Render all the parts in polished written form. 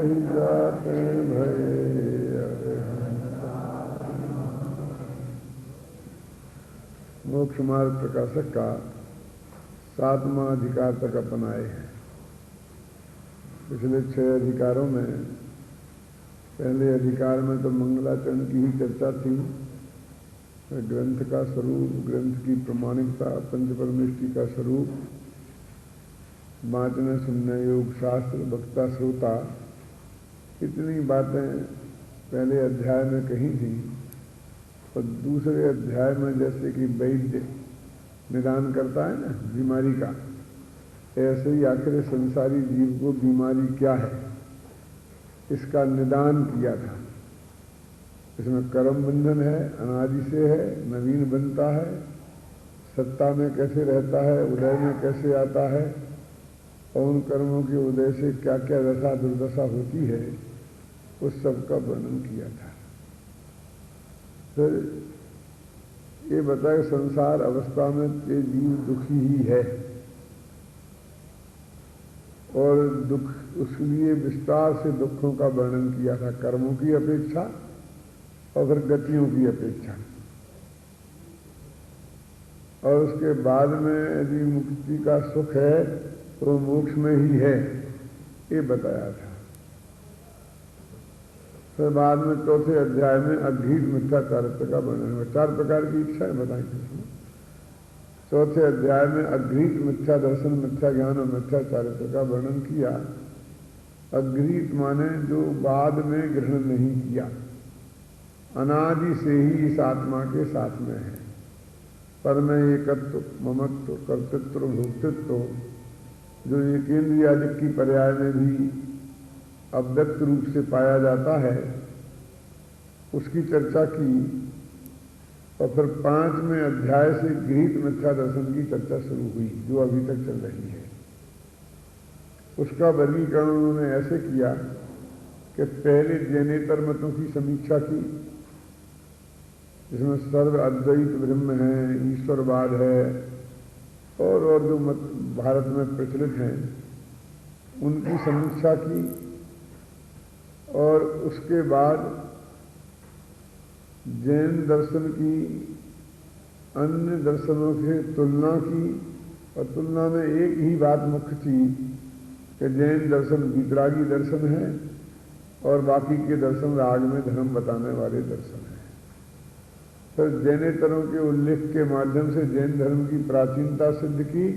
ताहि जाते भये। मोक्ष मार्ग प्रकाशक का 7वां अधिकार तक अपन आए हैं। पिछले 6 अधिकारों में पहले अधिकार में तो मंगलाचरण की ही चर्चा थी। ग्रंथ का स्वरूप, ग्रंथ की प्रामाणिकता, पंचपरमेष्टि का स्वरूप, वाचन सुनने योग शास्त्र, वक्ता श्रोता, इतनी बातें पहले अध्याय में कही थी। और दूसरे अध्याय में जैसे कि वैद्य निदान करता है ना बीमारी का, ऐसे ही आखिर संसारी जीव को बीमारी क्या है इसका निदान किया था। इसमें कर्म बंधन है, अनादि से है, नवीन बनता है, सत्ता में कैसे रहता है, उदय में कैसे आता है, और उन कर्मों के उदय से क्या क्या दशा दुर्दशा होती है, उस सब का वर्णन किया था। फिर ये बताया संसार अवस्था में ये जीव दुखी ही है और दुख उसके लिए विस्तार से दुखों का वर्णन किया था, कर्मों की अपेक्षा और फिर गतियों की अपेक्षा। और उसके बाद में यदि मुक्ति का सुख है तो मोक्ष में ही है, ये बताया था। फिर बाद में चौथे अध्याय में अघृत मिथ्याचारित्व का वर्णन हुआ। 4 प्रकार की इच्छाएं बताई थी उसमें। चौथे अध्याय में अघृत मिथ्या दर्शन, मिथ्या ज्ञान और मिथ्याचारित्व का वर्णन किया। अघृत माने जो बाद में ग्रहण नहीं किया, अनादि से ही इस आत्मा के साथ में है। पर में एकत्व, ममत्व, कर्तृत्व, भोक्तृत्व, जो एकेंद्रिय आदि की पर्याय में भी अव्यक्त रूप से पाया जाता है, उसकी चर्चा की। और फिर 5वें अध्याय से गृहीत मिथ्या दर्शन की चर्चा शुरू हुई, जो अभी तक चल रही है। उसका वर्गीकरण उन्होंने ऐसे किया कि पहले जैनेतर मतों की समीक्षा की, जिसमें सर्व अद्वैत ब्रह्म है, ईश्वरवाद है, और जो मत भारत में प्रचलित हैं उनकी समीक्षा की। और उसके बाद जैन दर्शन की अन्य दर्शनों से तुलना की, और तुलना में एक ही बात मुख्य थी कि जैन दर्शन वीतरागी दर्शन है और बाकी के दर्शन राग में धर्म बताने वाले दर्शन हैं। फिर जैनेतरों के उल्लेख के माध्यम से जैन धर्म की प्राचीनता सिद्ध की,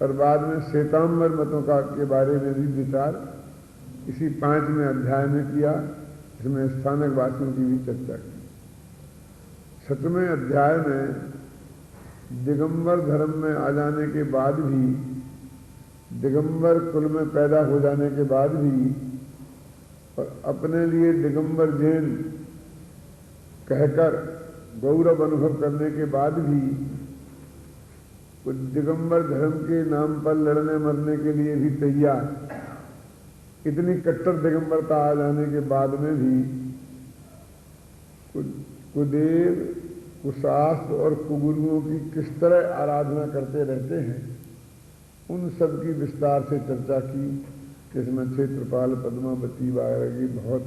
और बाद में श्वेतांबर मतों का के बारे में भी विचार इसी 5वें अध्याय में किया, इसमें स्थानक वासियों की भी चर्चा की। 7वें अध्याय में दिगंबर धर्म में आ जाने के बाद भी, दिगंबर कुल में पैदा हो जाने के बाद भी, और अपने लिए दिगंबर जैन कहकर गौरव अनुभव करने के बाद भी, कुछ दिगंबर धर्म के नाम पर लड़ने मरने के लिए भी तैयार, इतनी कट्टर दिगंबरता आ जाने के बाद में भी कुदेव, कुशास्त्र और कुगुरुओं की किस तरह आराधना करते रहते हैं, उन सब की विस्तार से चर्चा की। जिसमें क्षेत्रपाल, पद्मावती वगैरह की बहुत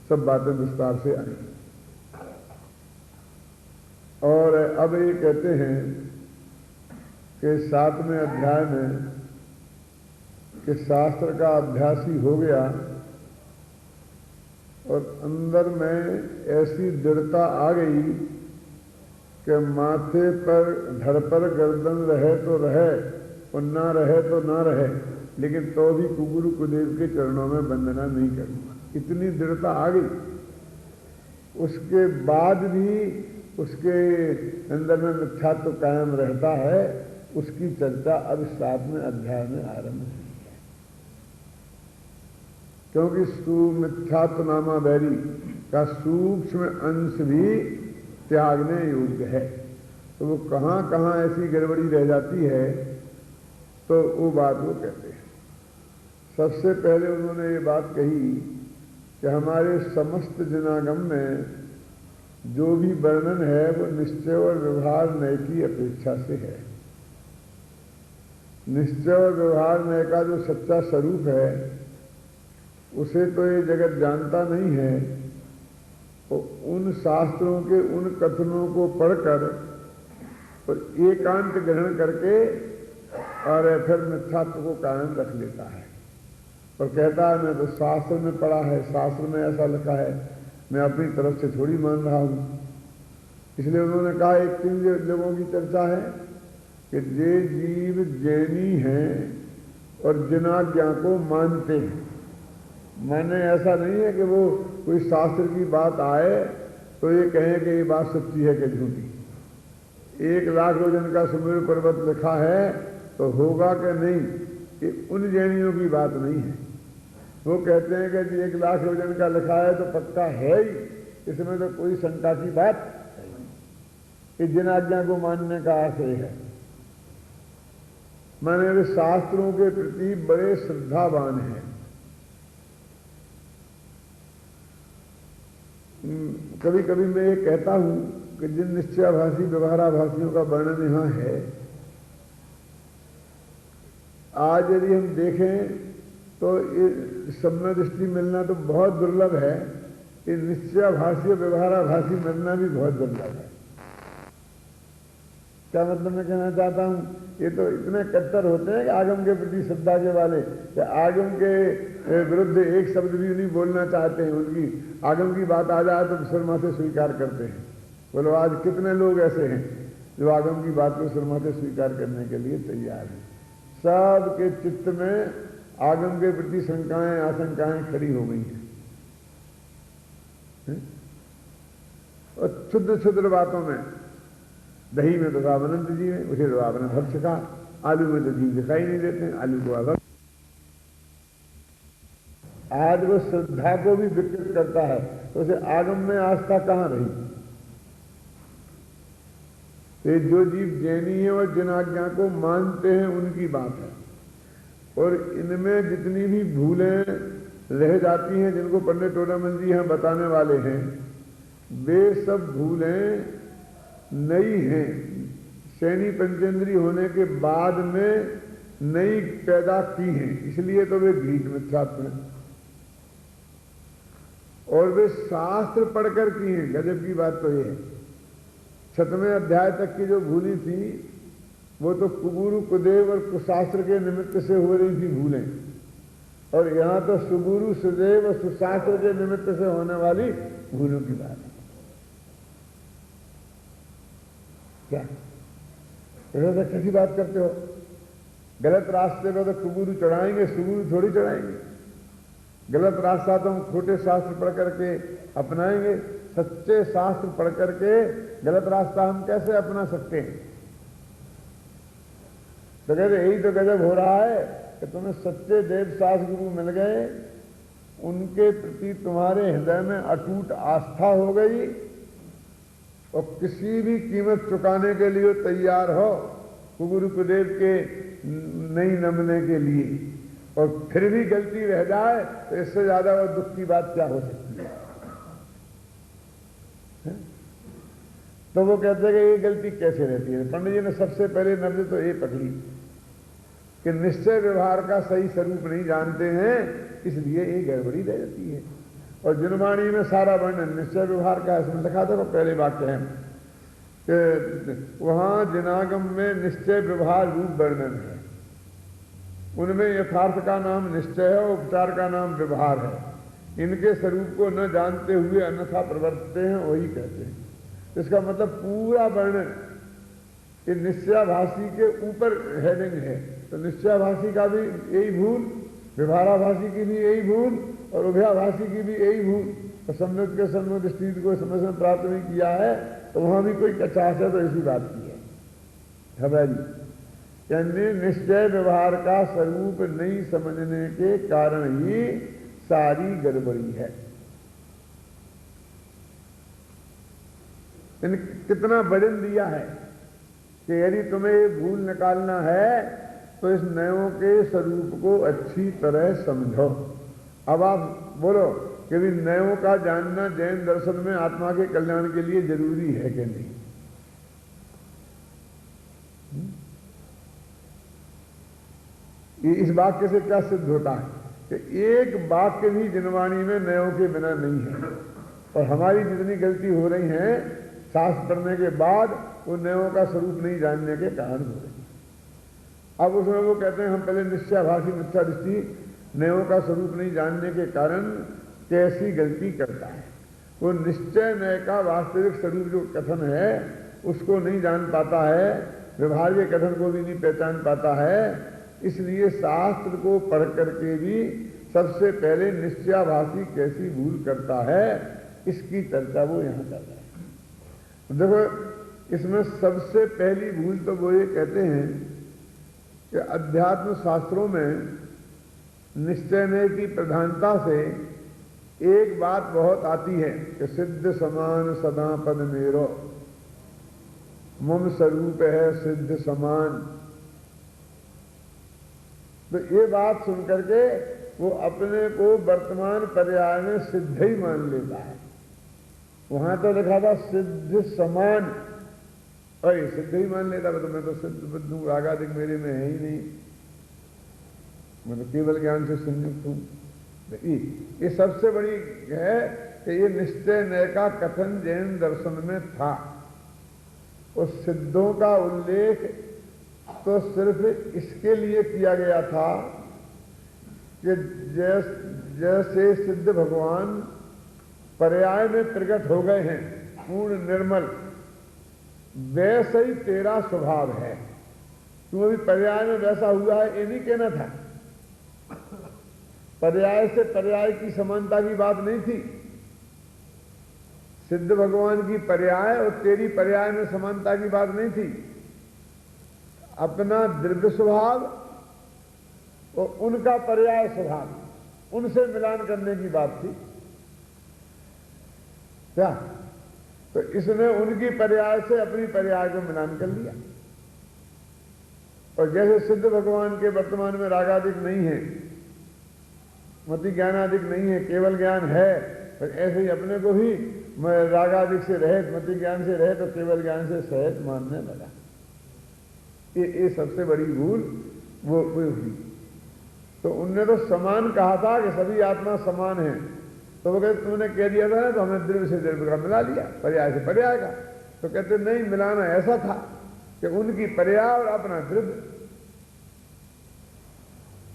सब बातें विस्तार से आई। और अब ये कहते हैं कि 7वें अध्याय में कि शास्त्र का अभ्यासी हो गया और अंदर में ऐसी दृढ़ता आ गई कि माथे पर धड़ पर गर्दन रहे तो रहे और ना रहे तो ना रहे, लेकिन तो भी कुगुरु कुदेव के चरणों में वंदना नहीं करूंगा, इतनी दृढ़ता आ गई। उसके बाद भी उसके अंदर में मिथ्यात्व कायम रहता है, उसकी चर्चा अब 7वें अध्याय में आरंभ हुई है। क्योंकि सुमिथ्यात्व नामा बैरी का सूक्ष्म अंश भी त्यागने योग्य है, तो वो कहाँ कहाँ ऐसी गड़बड़ी रह जाती है, तो वो बात वो कहते हैं। सबसे पहले उन्होंने ये बात कही कि हमारे समस्त जनागम में जो भी वर्णन है वो निश्चय और व्यवहार नय की अपेक्षा से है। निश्चय और व्यवहार नय का जो सच्चा स्वरूप है उसे तो ये जगत जानता नहीं है, तो उन शास्त्रों के उन कथनों को पढ़कर और एकांत ग्रहण करके और फिर मिथ्यात्व को कायम रख लेता है और कहता है मैं तो शास्त्र में पढ़ा है, शास्त्र में ऐसा लिखा है, मैं अपनी तरफ से थोड़ी मान रहा हूं। इसलिए उन्होंने कहा एक 3 लोगों की चर्चा है कि जे जीव जैनी हैं और जिनाज्ञा को मानते हैं। माने ऐसा नहीं है कि वो कोई शास्त्र की बात आए तो ये कहें कि ये बात सच्ची है कि झूठी। 1 लाख योजन का सुमेरु पर्वत लिखा है तो होगा कि नहीं, ये उन जैनियों की बात नहीं है। वो कहते हैं कि 1 लाख योजन का लिखा है तो पक्का है ही, इसमें तो कोई शंका की बात नहीं। जिन आज्ञा को मानने का अर्थ है माने वे शास्त्रों के प्रति बड़े श्रद्धावान हैं। कभी कभी मैं ये कहता हूं कि जिन निश्चयाभासी व्यवहाराभासियों का वर्णन यहां है, आज यदि हम देखें तो ये सम्य दृष्टि मिलना तो बहुत दुर्लभ है, ये निश्चयाभासी व्यवहाराभासी मिलना भी बहुत दुर्लभ है। क्या मतलब मैं कहना चाहता हूं, ये तो इतने कट्टर होते हैं कि आगम के प्रति श्रद्धा के वाले, कि आगम के विरुद्ध एक शब्द भी नहीं बोलना चाहते हैं। उनकी आगम की बात आ जाए तो सिर माथे स्वीकार करते हैं। बोलो आज कितने लोग ऐसे हैं जो आगम की बात को सिर माथे स्वीकार करने के लिए तैयार हैं। सबके चित्त में आगम के प्रति शंकाएं आशंकाएं खड़ी हो गई हैं। और क्षुद्र क्षुद्र बातों में, दही में तो रावनंद जी है, उसे तो आपने भक्ष कहा, आलू में तो जीव दिखाई नहीं देते, आलू को अभक्ष। आज वो श्रद्धा को भी विकृत करता है, तो उसे आगम में आस्था कहां रही। तो जो जीव जैनी है और जिन आज्ञा को मानते हैं उनकी बात है। और इनमें जितनी भी भूलें रह जाती हैं, जिनको पंडित टोडामल जी यहां बताने वाले हैं, वे सब भूलें नई हैं। शैनी पंचेंद्री होने के बाद में नई पैदा की हैं, इसलिए तो वे घृत मिथ्यात्व हैं। और वे शास्त्र पढ़कर की हैं। गजब की बात तो ये है, 7वें अध्याय तक की जो भूली थी वो तो कुबुरु कुदेव और कुशास्त्र के निमित्त से हो रही थी भूलें, और यहां तो सुबुरु सुदेव और सुशास्त्र के निमित्त से होने वाली भूलों की बात है। क्या तो कैसी बात करते हो? गलत रास्ते पर तो कुबुरु चढ़ाएंगे, सुबुरु थोड़ी चढ़ाएंगे। गलत रास्ता तो हम खोटे शास्त्र पढ़ करके अपनाएंगे, सच्चे शास्त्र पढ़ करके गलत रास्ता हम कैसे अपना सकते हैं? तो कहते यही तो गजब हो रहा है कि तुम्हें सच्चे देव शास्त्र गुरु मिल गए, उनके प्रति तुम्हारे हृदय में अटूट आस्था हो गई और किसी भी कीमत चुकाने के लिए तैयार हो गुरु कुदेव के नहीं नमने के लिए, और फिर भी गलती रह जाए तो इससे ज्यादा वो दुख की बात क्या हो सकती है? तो वो कहते हैं कि ये गलती कैसे रहती है। पंडित जी ने सबसे पहले नब्ज तो ये पकड़ी कि निश्चय व्यवहार का सही स्वरूप नहीं जानते हैं, इसलिए ये गड़बड़ी रह जाती है। और जिनवाणी में सारा वर्णन निश्चय व्यवहार का इसमें लिखा था, पहले वाक्य है कि वहां जिनागम में निश्चय व्यवहार रूप वर्णन है। उनमें यथार्थ का नाम निश्चय है, उपचार का नाम व्यवहार है। इनके स्वरूप को न जानते हुए अन्यथा प्रवर्तते हैं, वही कहते हैं। इसका मतलब पूरा वर्णन ये निश्चयाभासी के ऊपर हेडिंग है। तो निश्चयाभासी का भी यही भूल, व्यवहाराभासी की भी यही भूल और उभयाभासी की भी यही भूल। तो सम्यक के सम्यक दृष्टि को समझ में प्राप्त नहीं किया है, तो वहां भी कोई कचाश है तो इसी बात की है जी। यानी निश्चय व्यवहार का स्वरूप नहीं समझने के कारण ही सारी गड़बड़ी है। कितना बड़न दिया है कि यदि तुम्हें ये भूल निकालना है तो इस नयों के स्वरूप को अच्छी तरह समझो। अब आप बोलो कि भी नयों का जानना जैन दर्शन में आत्मा के कल्याण के लिए जरूरी है कि नहीं? इस वाक्य से क्या सिद्ध होता है कि एक वाक्य भी जिनवाणी में नयों के बिना नहीं है। और हमारी जितनी गलती हो रही है शास्त्र पढ़ने के बाद वो नयों का स्वरूप नहीं जानने के कारण हो रही है। अब उसमें वो कहते हैं हम पहले निश्चयाभासी मिथ्या दृष्टि नयों का स्वरूप नहीं जानने के कारण कैसी गलती करता है। वो निश्चय नय का वास्तविक स्वरूप जो कथन है उसको नहीं जान पाता है, व्यवहार के कथन को भी नहीं पहचान पाता है। इसलिए शास्त्र को पढ़ करके भी सबसे पहले निश्चयाभासी कैसी भूल करता है इसकी चर्चा वो यहाँ कर रहा है। देखो इसमें सबसे पहली भूल तो वो ये कहते हैं कि अध्यात्म शास्त्रों में निश्चय नय की प्रधानता से एक बात बहुत आती है कि सिद्ध समान सदा पद मेरो, मम स्वरूप है सिद्ध समान। तो ये बात सुनकर के वो अपने को वर्तमान पर्याय में सिद्ध ही मान लेता है। वहां तो लिखा था सिद्ध समान, और सिद्ध ही मान लेता है। तो मैं तो सिद्ध बुद्ध हूं, रागादिक मेरे में है ही नहीं, मैं तो केवल ज्ञान से संयुक्त हूं। ये सबसे बड़ी है कि ये निश्चय नय का कथन जैन दर्शन में था। उस सिद्धों का उल्लेख तो सिर्फ इसके लिए किया गया था कि जैसे सिद्ध भगवान पर्याय में प्रकट हो गए हैं पूर्ण निर्मल, वैसे ही तेरा स्वभाव है। तुम अभी पर्याय में वैसा हुआ है ये नहीं कहना था। पर्याय से पर्याय की समानता की बात नहीं थी। सिद्ध भगवान की पर्याय और तेरी पर्याय में समानता की बात नहीं थी। अपना द्रव्य स्वभाव और उनका पर्याय स्वभाव, उनसे मिलान करने की बात थी क्या? तो इसने उनकी पर्याय से अपनी पर्याय को मिलान कर लिया। और जैसे सिद्ध भगवान के वर्तमान में रागादिक नहीं है, मति ज्ञानादिक नहीं है, केवल ज्ञान है, और ऐसे ही अपने को भी रागादिक से रहित, मति ज्ञान से रहित और केवल ज्ञान से सहित मानने लगा। ये सबसे बड़ी भूल वो हुई। तो उनने तो समान कहा था कि सभी आत्मा समान है, तो वो कहते तुमने कह दिया था ना, तो हमने द्रव्य से द्रव्य का मिला लिया, पर्याय से पर्याय का। तो कहते नहीं, मिलाना ऐसा था कि उनकी पर्याय और अपना द्रव्य।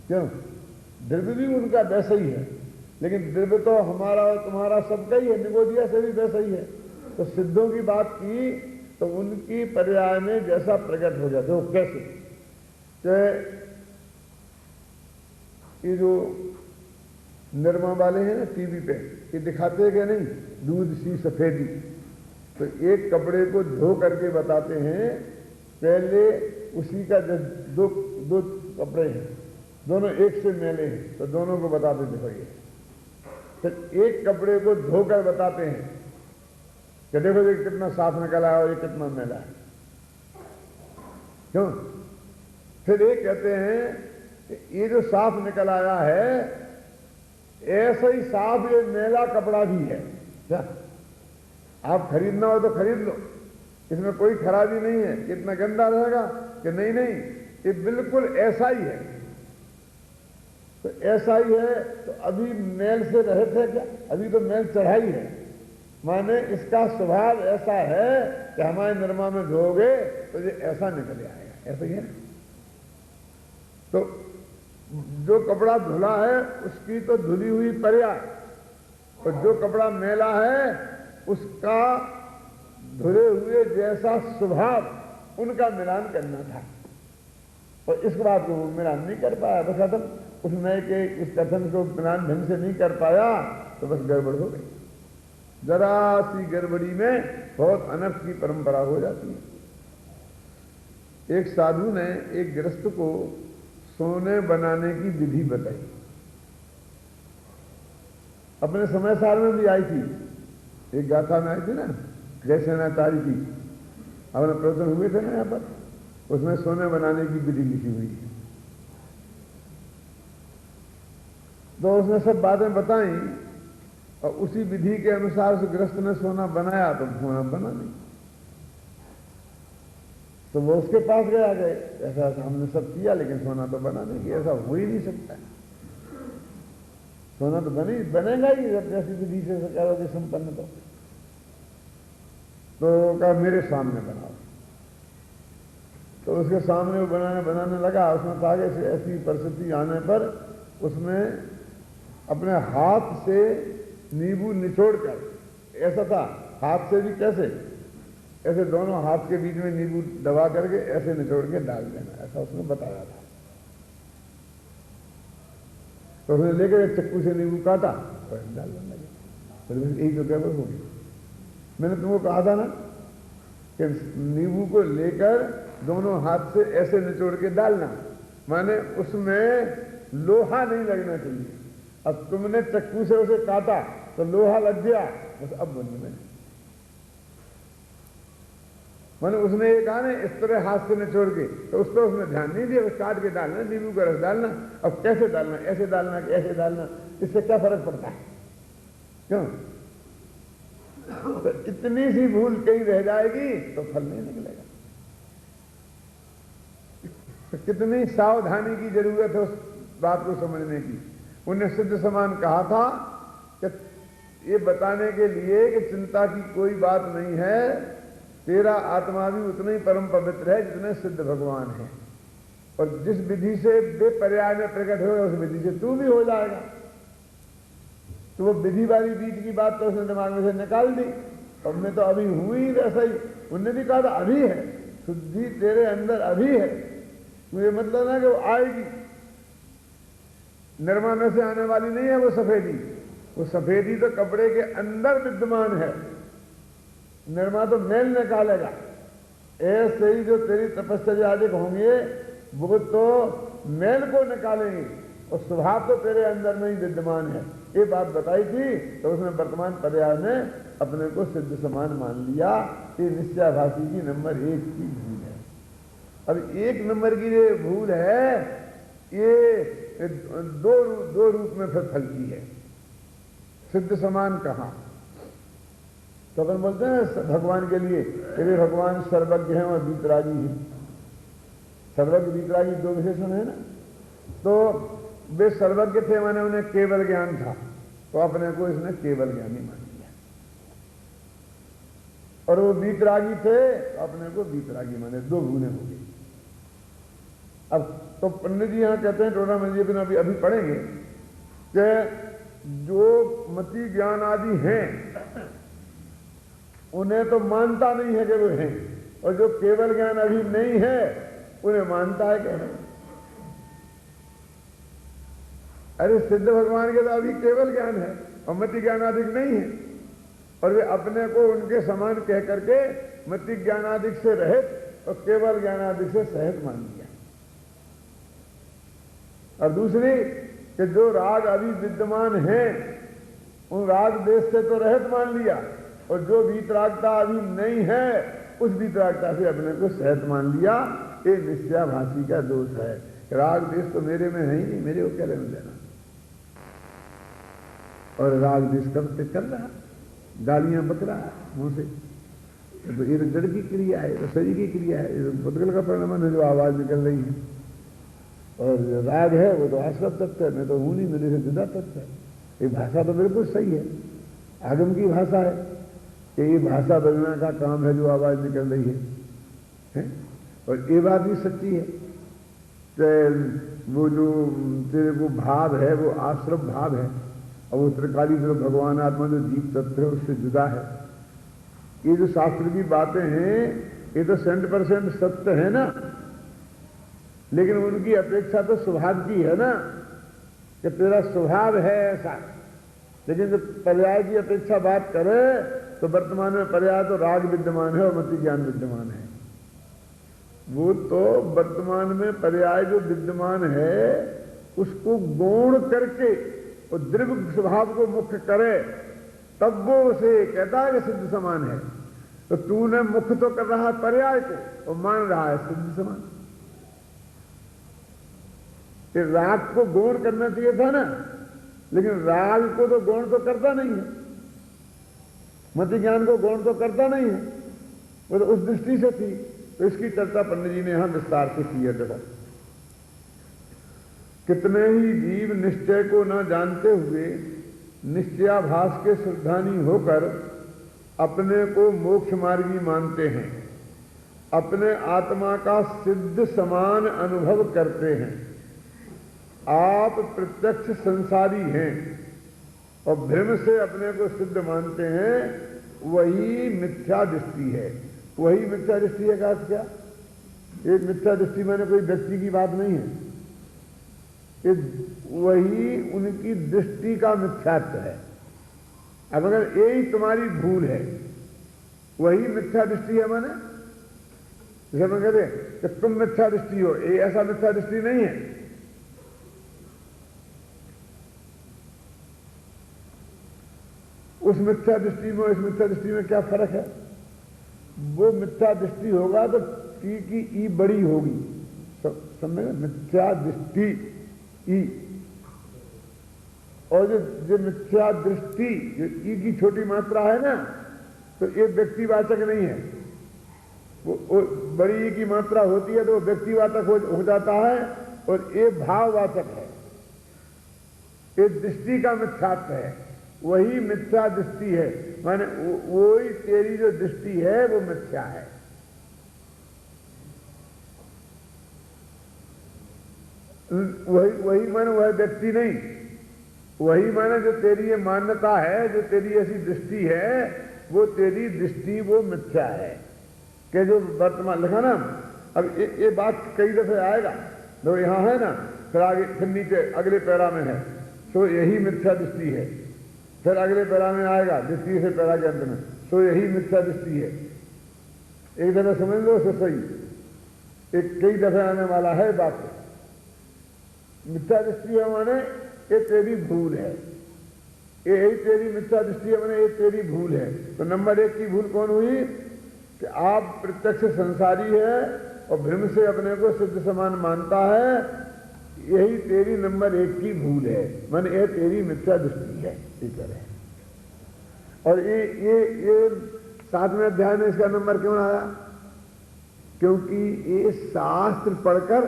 क्यों? द्रव्य भी उनका वैसा ही है, लेकिन द्रव्य तो हमारा और तुम्हारा सबका ही है, निगोदिया से भी वैसा ही है। तो सिद्धों की बात की तो उनकी पर्याय में जैसा प्रकट हो जाता है। वो कैसे? ये जो निरमा वाले हैं ना टीवी पे, ये दिखाते हैं कि नहीं, दूध सी सफेदी। तो एक कपड़े को धो करके बताते हैं, पहले उसी का दो कपड़े हैं, दोनों एक से मैले हैं, तो दोनों को बताते देखो ये। फिर एक कपड़े को धोकर बताते हैं कि देखो ये कितना साफ निकला है और ये कितना मैला है। क्यों? फिर ये कहते हैं कि ये जो साफ निकल आया है, ऐसा ही साफ ये मैला कपड़ा भी है। क्या आप खरीदना हो तो खरीद लो, इसमें कोई खराबी नहीं है। कितना गंदा रहेगा कि नहीं नहीं, ये बिल्कुल ऐसा ही है। तो ऐसा ही है, तो अभी मैल से रहित है क्या? अभी तो मैल चढ़ाई है, माने इसका स्वभाव ऐसा है कि हमारे निरमा में धोगे तो ये ऐसा निकल आएगा। ऐसा ही है। तो जो कपड़ा धुला है उसकी तो धुली हुई पर्याय, और जो कपड़ा मैला है उसका धुले हुए जैसा स्वभाव, उनका मिलान करना था। और इस बात को वो मिलान नहीं कर पाया, बस खत्म। उस नए के इस कथन को मिलान ढंग से नहीं कर पाया तो बस गड़बड़ हो गई। जरा सी गड़बड़ी में बहुत अनर्थ की परंपरा हो जाती है। एक साधु ने एक गृहस्थ को सोने बनाने की विधि बताई। अपने समय साल में भी आई थी, एक गाथा में आई थी ना, जयसेनाचार्य की, अपने प्रवचन हुए थे ना यहाँ पर, उसमें सोने बनाने की विधि लिखी हुई है। तो उसने सब बातें बताई और उसी विधि के अनुसार से गृहस्थ ने सोना बनाया तो सोना बना नहीं। तो वो उसके पास गए, ऐसा हमने सब किया लेकिन सोना तो बना नहीं, ऐसा हो ही नहीं सकता। सोना तो बनेगा ही जब जैसी विधि से करोगे संपन्न। तो कहा मेरे सामने बनाओ। तो उसके सामने वो बनाने लगा। उसमें आगे से ऐसी परिस्थिति आने पर उसमें अपने हाथ से नींबू निचोड़कर, ऐसा था हाथ से भी कैसे, ऐसे दोनों हाथ के बीच में नींबू दबा करके ऐसे निचोड़ के डाल देना, ऐसा उसने बताया था। तो उसने लेकर एक चक्कू से नींबू काटा और डालने लगे। तो यही तो केवल हो गई। मैंने तुमको कहा था ना कि नींबू को लेकर दोनों हाथ से ऐसे निचोड़ के डालना, माने उसमें लोहा नहीं लगना चाहिए। अब तुमने चक्कू से उसे काटा तो लोहा लग गया, बस अब बंद में। माने उसने ये कहा ना इस तरह हाथ से निचोड़ के, तो उस पर उसने ध्यान नहीं दिया। बस काट के डालना, नींबू का रस डालना। अब कैसे डालना, ऐसे डालना कि ऐसे डालना, इससे क्या फर्क पड़ता है? क्यों? तो इतनी सी भूल कहीं रह जाएगी तो फल नहीं निकलेगा। तो कितनी सावधानी की जरूरत है उस बात को समझने की। उन्हें सिद्ध समान कहा था कि ये बताने के लिए कि चिंता की कोई बात नहीं है, तेरा आत्मा भी उतना ही परम पवित्र है जितने सिद्ध भगवान है, और जिस विधि से बेपर्याय में प्रकट होगा उस विधि से तू भी हो जाएगा। तो वो विधि वाली बीच की बात तो उसने दिमाग में से निकाल दी। अब मैं तो अभी हुई वैसा ही। उनने भी कहा था अभी है, शुद्धि तेरे अंदर अभी है, मुझे मतलब ना कि वो आएगी। निर्मा में से आने वाली नहीं है वो सफेदी। वो सफेदी तो कपड़े के अंदर विद्यमान है, निर्मा तो मैल निकालेगा। ऐसे ही जो तेरी तपस्या अधिक होंगे वो तो मैल को निकालेंगे, और स्वभाव तो तेरे अंदर में ही विद्यमान है। ये बात बताई थी। तो उसने वर्तमान पर्याय में अपने को सिद्ध समान मान लिया। ये निश्चयाभासी की नंबर 1 की भूल है। अब 1 नंबर की ये भूल है, ये दो रूप में फिर फलती है। सिद्ध समान कहा तो अपन बोलते हैं भगवान के लिए तेरे भगवान सर्वज्ञ हैं और वीतरागी हैं। सर्वज्ञ वीतरागी 2 विशेषण है ना। तो वे सर्वज्ञ थे, माने उन्हें केवल ज्ञान था, तो अपने को इसने केवल ज्ञानी मान लिया। और वो वीतरागी थे, तो अपने को वीतरागी माने। 2 भूलें हो गई। अब तो पंडित जी यहां कहते हैं, टोना मंजी अभी अभी पढ़ेंगे कि जो मति ज्ञान आदि हैं उन्हें तो मानता नहीं है कि वो हैं, और जो केवल ज्ञान अभी नहीं है उन्हें मानता है कि है। अरे सिद्ध भगवान के तो अभी केवल ज्ञान है और मति ज्ञान अधिक नहीं है, और वे अपने को उनके समान कह करके मति ज्ञानादिक से रहित और केवल ज्ञानादिक से सहित मान लिया। और दूसरी कि जो राग अभी विद्यमान है उन राग देश से तो रहित मान लिया, और जो वीतरागता अभी नहीं है उस वीतरागता से अपने को सहित मान लिया। ये निश्चयाभासी का दोष है। राग देश तो मेरे में है ही नहीं, मेरे को क्या लेना देना। और राग देश करते कर रहा, गालियां बक रहा मुंह से। तो ये तो जड़ की क्रिया है, तो शरीर की क्रिया है, ये तो पुद्गल का परिणाम है जो आवाज निकल रही है। और जो राग है वो तो आश्रत तत्व है, मैं तो हूं नहीं, मेरे से जुदा तत्व है। ये भाषा तो बिल्कुल सही है, आगम की भाषा है कि ये भाषा बदलने का काम है जो आवाज निकल रही है? और ये बात भी सच्ची है कि वो जो तेरे को भाव है वो आश्रम भाव है, और वो त्रिकाली जो भगवान आत्मा जो जीव तत्व है उससे जुदा है। ये जो शास्त्र की बातें हैं ये तो 100% सत्य है ना, लेकिन उनकी अपेक्षा तो स्वभाव की है ना, कि तेरा स्वभाव है ऐसा। लेकिन जब पर्याय की अपेक्षा बात करे तो वर्तमान में पर्याय तो राग विद्यमान है और मति ज्ञान विद्यमान है। वो तो वर्तमान में पर्याय जो विद्यमान है उसको गौण करके और द्रव्य स्वभाव को मुख्य करे तब वो उसे कहता है कि सिद्ध समान है। तो तूने मुख्य तो कर रहा है पर्याय को और मान रहा है सिद्ध समान। राग को गौण करना चाहिए था ना, लेकिन राग को तो गौण तो करता नहीं है, मति ज्ञान को गौण तो करता नहीं है। वो तो उस दृष्टि से थी। तो इसकी चर्चा पंडित जी ने यहां विस्तार से की है। देखो कितने ही जीव निश्चय को न जानते हुए निश्चयाभास के श्रद्धानी होकर अपने को मोक्ष मार्गी मानते हैं, अपने आत्मा का सिद्ध समान अनुभव करते हैं। आप प्रत्यक्ष संसारी हैं और भ्रम से अपने को सिद्ध मानते हैं, वही मिथ्या दृष्टि है। वही मिथ्या दृष्टि है का क्या? एक मिथ्या दृष्टि मैंने कोई व्यक्ति की बात नहीं है, वही उनकी दृष्टि का मिथ्यात्व है। अब अगर यही तुम्हारी भूल है, वही मिथ्या दृष्टि है। माने जैसे मैं कहते कि तुम मिथ्या दृष्टि हो, ये ऐसा मिथ्या दृष्टि नहीं है। उस मिथ्या दृष्टि में इस मिथ्या दृष्टि में क्या फर्क है? वो मिथ्या दृष्टि होगा तो टी की ई बड़ी होगी, समझे? मिथ्या दृष्टि ई, और जो मिथ्या दृष्टि जो ई की छोटी मात्रा है ना, तो ये व्यक्तिवाचक नहीं है। वो बड़ी ई की मात्रा होती है तो वो व्यक्तिवाचक हो जाता है, और ये भाववाचक है। ये दृष्टि का मिथ्यात्व है, वही मिथ्या दृष्टि है। माने वही तेरी जो दृष्टि है वो मिथ्या है। वही माने वह व्यक्ति नहीं, वही माने जो तेरी ये मान्यता है, जो तेरी ऐसी दृष्टि है, वो तेरी दृष्टि वो मिथ्या है। कि जो वर्तमान लिखा ना, अब ये बात कई दफे आएगा, तो यहां है ना, फिर आगे फिर नीचे अगले पैरा में है, तो यही मिथ्या दृष्टि है। फिर अगले पैरा में आएगा दृष्टि से पैरा के अंत में, तो यही मिथ्या दृष्टि है। एक दफे समझ लो उसे सही, एक कई दफे आने वाला है बात। मिथ्या दृष्टि है माने ये तेरी भूल है, यही तेरी मिथ्या दृष्टि है माने ये तेरी भूल है। तो नंबर एक की भूल कौन हुई? कि आप प्रत्यक्ष संसारी है और भ्रम से अपने को सिद्ध समान मानता है, यही तेरी नंबर एक की भूल है, माने ये तेरी मिथ्या दृष्टि है। ठीक है। और ये 7वें अध्याय में इसका नंबर क्यों आया? क्योंकि ये शास्त्र पढ़कर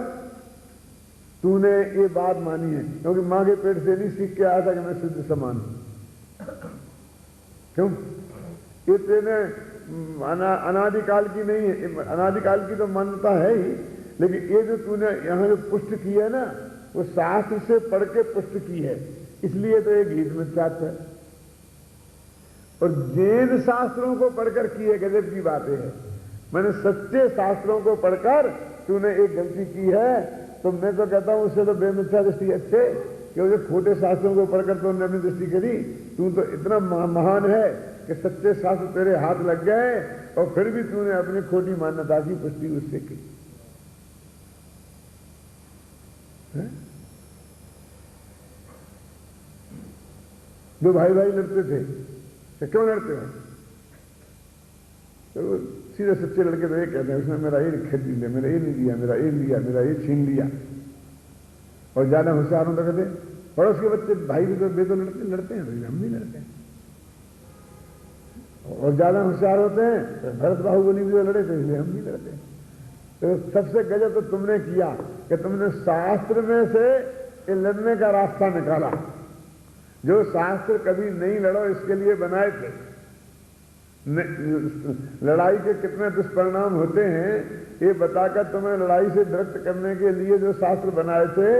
तूने ये बात मानी है। क्योंकि मां के पेट से नहीं सीख के आया था कि मैं सिद्ध समान हूं। क्यों? ये तेने अनादिकाल की नहीं है, अनादिकाल की तो मान्यता है ही, लेकिन ये जो तूने यहां जो पुष्ट की है ना, वो शास्त्र से पढ़ के पुष्ट की है, इसलिए तो ये गीत मिथ्यात्व है। और जैन शास्त्रों को पढ़कर की है, गजब की बातें है। मैंने सच्चे शास्त्रों को पढ़कर तूने एक गलती की है, तो मैं तो कहता हूं उससे तो बेमिथ्या दृष्टि अच्छे, क्योंकि खोटे शास्त्रों को पढ़कर तो अपनी दृष्टि करी। तू तो इतना महान है कि सच्चे शास्त्र तेरे हाथ लग गए और फिर भी तूने अपनी खोटी मान्यता की पुष्टि उससे की। दो भाई लड़ते थे, तो क्यों लड़ते हैं? तो सीधे सच्चे लड़के तो ये कहते हैं, उसने मेरा ये खरीद लिया, मेरा ये नहीं लिया, मेरा ये लिया, मेरा ये छीन लिया। और ज्यादा होशियार होता कहते पड़ोस के बच्चे भाई भी तो लड़ते हैं, हम भी लड़ते हैं। और ज्यादा होशियार होते हैं तो भरत बाहुबली भी तो लड़े थे, इसलिए हम भी लड़ते हैं। तो सबसे गजब तो तुमने किया कि तुमने शास्त्र में से लड़ने का रास्ता निकाला, जो शास्त्र कभी नहीं लड़ो इसके लिए बनाए थे। लड़ाई के कितने दुष्परिणाम होते हैं ये बताकर तुम्हें लड़ाई से विरक्त करने के लिए जो शास्त्र बनाए थे,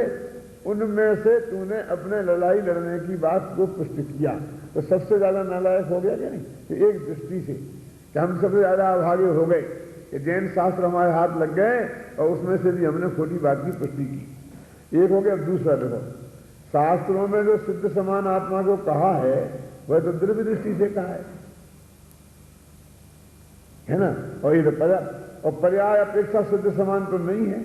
उनमें से तूने अपने लड़ाई लड़ने की बात को पुष्ट किया, तो सबसे ज्यादा नालायक हो गया क्या नहीं? तो एक दृष्टि से कि हम सबसे ज्यादा अभागे हो गए कि जैन शास्त्र हमारे हाथ लग गए और उसमें से भी हमने खोटी बात की पुष्टि की। एक हो गया। दूसरा देखो, शास्त्रों में जो सिद्ध समान आत्मा को कहा है वह तो द्रव्य दृष्टि से कहा है ना। और ये तो पर्याय अपेक्षा सिद्ध समान तो नहीं है।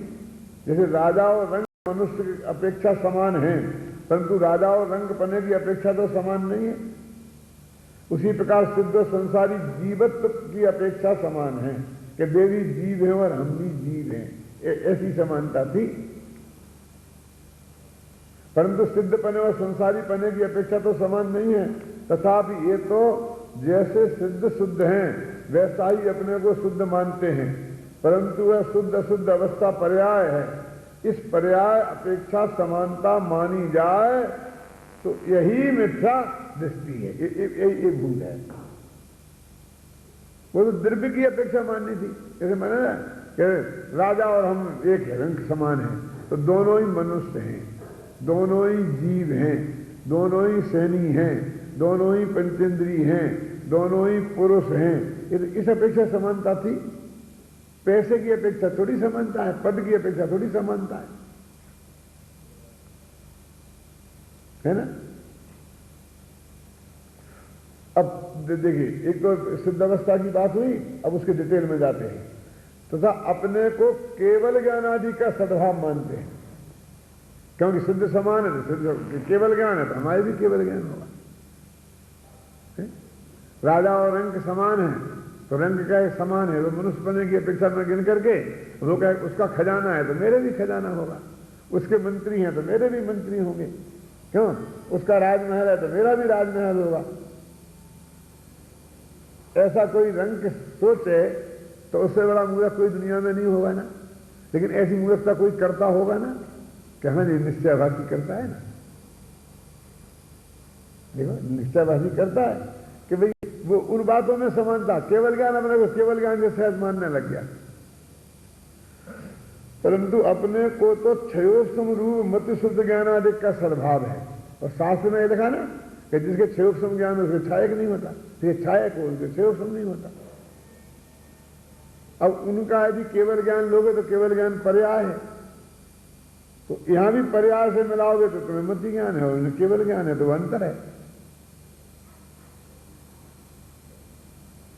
जैसे राजा और रंग मनुष्य की अपेक्षा समान है, परंतु राजा और रंग पने की अपेक्षा तो समान नहीं है। उसी प्रकार सिद्ध संसारी जीवत्व की अपेक्षा समान है कि देवी जीव है और हम भी जीव हैं, ऐसी समानता थी। परंतु सिद्ध पने और संसारी पने की अपेक्षा तो समान नहीं है। तथापि ये तो जैसे सिद्ध शुद्ध हैं वैसा ही अपने को शुद्ध मानते हैं, परंतु वह शुद्ध अशुद्ध अवस्था पर्याय है। इस पर्याय अपेक्षा समानता मानी जाए तो यही मिथ्या दृष्टि है, ये भूल है। वो तो द्रव्य की अपेक्षा माननी थी। जैसे मैंने ना कि राजा और हम एक रंग समान हैं, तो दोनों ही मनुष्य हैं, दोनों ही जीव हैं, दोनों ही सैनी हैं, दोनों ही पंचेंद्री हैं, दोनों ही पुरुष हैं। इस अपेक्षा समानता थी। पैसे की अपेक्षा थोड़ी समानता है, पद की अपेक्षा थोड़ी समानता है ना। अब देखिए, एक तो सिद्धावस्था की बात हुई, अब उसके डिटेल में जाते हैं। तथा अपने को केवल ज्ञान आदि का सद्भाव मानते हैं, क्योंकि सिद्ध समान है, सिद्ध केवल ज्ञान है तो हमारे भी केवल ज्ञान होगा। राजा और रंग समान है तो रंग का एक समान है, तो मनुष्य बनने की अपेक्षा में गिन करके वो कहे उसका खजाना है तो मेरे भी खजाना होगा, उसके मंत्री हैं तो मेरे भी मंत्री होंगे, क्यों? उसका राजमहल है तो मेरा भी राजमहल होगा। ऐसा कोई रंग सोचे तो उससे बड़ा मूर्ख कोई दुनिया में नहीं होगा ना। लेकिन ऐसी मूर्खता कोई करता होगा ना, कि हाँ जी निश्चयभाषी करता है ना। देखो निश्चयभाषी करता है कि भाई वो उन बातों में समानता, केवल ज्ञान अपने को केवल ज्ञान के सहज मानने लग गया। परंतु अपने को तो क्षयोपम रूप मत शुद्ध ज्ञान आदि का सद्भाव है। और शास्त्र में लिखा ना कि जिसके क्षयोपम ज्ञान उसके क्षायक नहीं होता, तो क्षायक हो उसके क्षयोपम नहीं होता। अब उनका यदि केवल ज्ञान लोगे तो केवल ज्ञान पर्याय है, तो यहां भी पर्याय से मिलाओगे तो तुम्हें मति ज्ञान है, और उन्हें केवल ज्ञान है, तो वह अंतर है।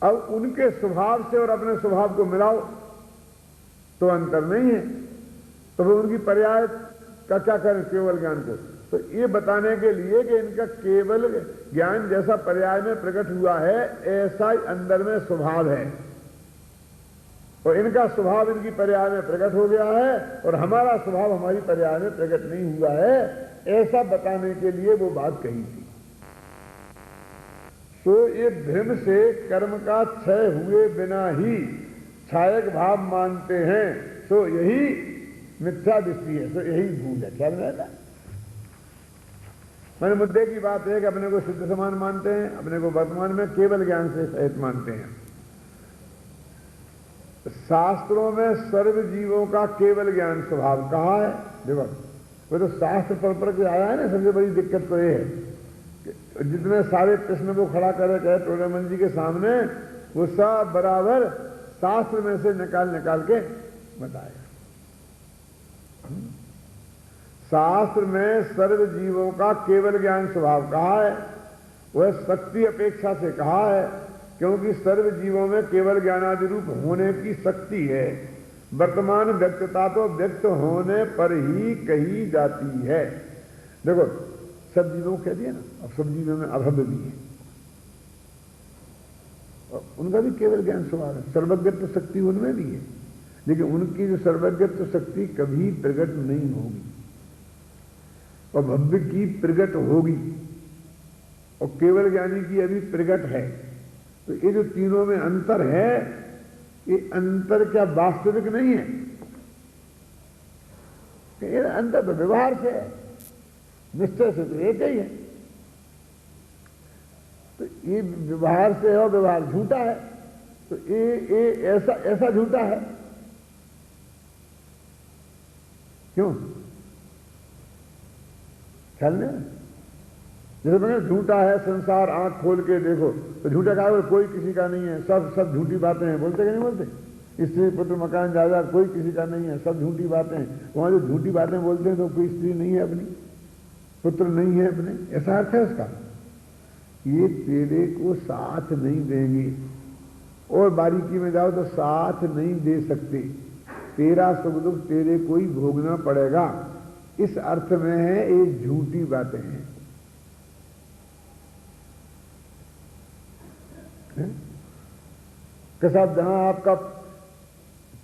अब उनके स्वभाव से और अपने स्वभाव को मिलाओ तो अंतर नहीं है, तो वो उनकी पर्याय का क्या करें केवल ज्ञान को। तो ये बताने के लिए कि इनका केवल ज्ञान जैसा पर्याय में प्रकट हुआ है ऐसा ही अंदर में स्वभाव है, और इनका स्वभाव इनकी पर्याय में प्रकट हो गया है और हमारा स्वभाव हमारी पर्याय में प्रकट नहीं हुआ है, ऐसा बताने के लिए वो बात कही थी। तो ये भ्रम से कर्म का क्षय हुए बिना ही छायक भाव मानते हैं, तो यही मिथ्या दृष्टि है, तो यही भूल है। क्या बनाया मैंने मुद्दे की बात है कि अपने को सिद्ध समान मानते हैं, अपने को वर्तमान में केवल ज्ञान से सहित मानते हैं। शास्त्रों में सर्व जीवों का केवल ज्ञान स्वभाव कहा है। देखो वो तो शास्त्र पर के आया है ना। सबसे बड़ी दिक्कत तो ये है कि जितने सारे प्रश्न वो खड़ा करे कहे टोलेमन जी के सामने, वो सब बराबर शास्त्र में से निकाल के बताएगा। शास्त्र में सर्व जीवों का केवल ज्ञान स्वभाव कहा है, वह शक्ति अपेक्षा से कहा है, क्योंकि सर्व जीवों में केवल ज्ञानादि रूप होने की शक्ति है। वर्तमान व्यक्तता तो व्यक्त होने पर ही कही जाती है। देखो सब जीवों को कह दिया ना, अब सब जीवों में अभव्य भी है, और उनका भी केवल ज्ञान स्वभाव है। सर्वज्ञत्व शक्ति उनमें भी है, लेकिन उनकी जो सर्वज्ञत्व शक्ति कभी प्रकट नहीं होगी, और भव्य की प्रकट होगी, और केवल ज्ञानी की अभी प्रकट है। तो ये जो तीनों में अंतर है, ये अंतर क्या वास्तविक नहीं है? ये अंतर तो व्यवहार से है, निश्चय से तो एक ही है। तो ये व्यवहार से है और व्यवहार झूठा है, तो ये ऐसा झूठा है क्यों? ख्याल नहीं? जैसे मैंने झूठा है संसार, आंख खोल के देखो, तो झूठा कहा कोई किसी का नहीं है, सब झूठी बातें हैं। बोलते कि नहीं बोलते? स्त्री पुत्र मकान जायदाद कोई किसी का नहीं है, सब झूठी बातें हैं। वहां जो झूठी बातें बोलते हैं तो कोई स्त्री नहीं है अपनी, पुत्र नहीं है अपने, ऐसा अर्थ है उसका। ये तेरे को साथ नहीं देंगे, और बारीकी में जाओ तो साथ नहीं दे सकते, तेरा सुख दुख तेरे को ही भोगना पड़ेगा, इस अर्थ में है ये झूठी बातें हैं। के साथ जहां आपका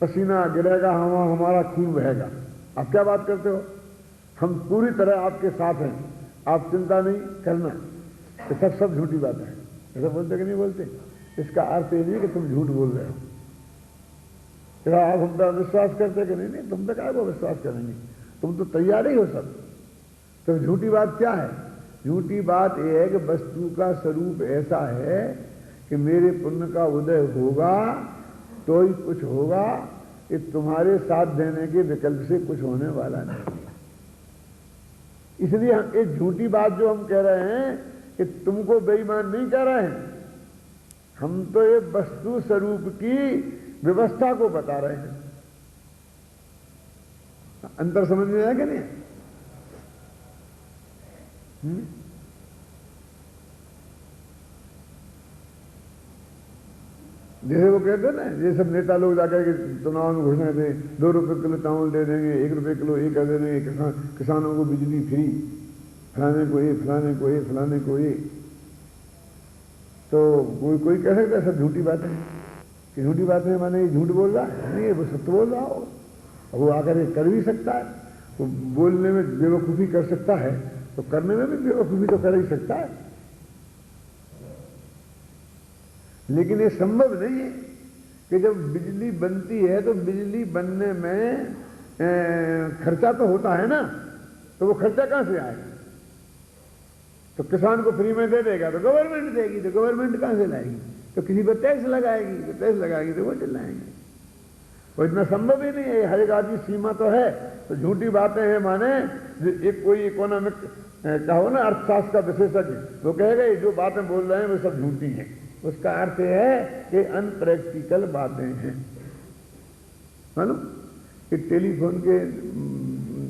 पसीना गिरेगा वहां हमारा खून बहेगा। आप क्या बात करते हो? हम पूरी तरह आपके साथ हैं, आप चिंता नहीं करना। तो सब झूठी बात है। ऐसा बोलते कि नहीं बोलते? इसका अर्थ ये नहीं कि तुम झूठ बोल रहे हो। आप हम पर विश्वास करते कि नहीं? तुम तो क्या को विश्वास करेंगे? तुम तो तैयार ही हो सब। तो झूठी बात क्या है? झूठी बात यह है कि वस्तु का स्वरूप ऐसा है कि मेरे पुण्य का उदय होगा तो ही कुछ होगा, ये तुम्हारे साथ देने के विकल्प से कुछ होने वाला नहीं। इसलिए हम ये झूठी बात जो हम कह रहे हैं कि तुमको बेईमान नहीं कह रहे हैं, हम तो ये वस्तु स्वरूप की व्यवस्था को बता रहे हैं। अंतर समझ में आया कि नहीं? जैसे वो कहते हैं ना, ये सब नेता लोग जाकर के चुनाव में घोषणा दे, 2 रुपए किलो चावल दे देंगे, 1 रुपए किलो ये कर देंगे, किसानों को बिजली फ्री, फलाने को ये, फलाने को ये, फलाने को ये। तो कोई कह सकता है सब झूठी बातें कि झूठी बातें माने ये झूठ बोल रहा है? नहीं, वो सत्य बोल रहा हो। वो आकर के कर भी सकता है, वो बोलने में बेवकूफ़ी कर सकता है तो करने में भी बेवकूफ़ी तो कर ही सकता है। लेकिन ये संभव नहीं है कि जब बिजली बनती है तो बिजली बनने में खर्चा तो होता है ना, तो वो खर्चा कहां से आएगा? तो किसान को फ्री में दे देगा तो गवर्नमेंट देगी, तो गवर्नमेंट कहां से लाएगी? तो किसी पर टैक्स लगाएगी, तो टैक्स लगाएगी तो वो चिल्लाएंगे। वो इतना संभव ही नहीं है। हर एक आदमी सीमा तो है। तो झूठी बातें हैं माने एक कोई इकोनॉमिक कहो ना, अर्थशास्त्र का विशेषज्ञ, वो कहेगा ये जो बातें बोल रहे हैं वो सब झूठी हैं। उसका अर्थ है कि अनप्रैक्टिकल बातें हैं। मालूम कि टेलीफोन के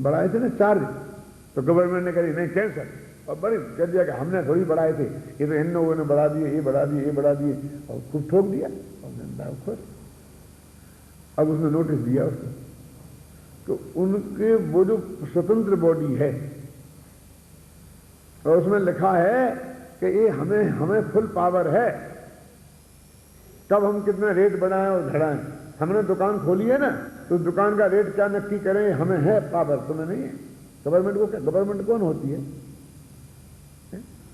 बढ़ाए थे ना चार्ज, तो गवर्नमेंट ने कही नहीं कैंसर, और बड़ी कह दिया कि हमने थोड़ी बढ़ाए थे, ये तो इन लोगों ने बढ़ा दिए, ये बढ़ा दिए, ये बढ़ा दिए, और खूब ठोक दिया और जनता खुश। अब उसने नोटिस दिया उसको, तो उनके वो जो स्वतंत्र बॉडी है और उसमें लिखा है कि ये हमें फुल पावर है, तब हम कितना रेट बढ़ाएं और घटाएं। हमने दुकान खोली है ना, तो दुकान का रेट क्या नक्की करें, हमें है पावर, तुम्हें नहीं है। गवर्नमेंट को क्या, गवर्नमेंट कौन होती है?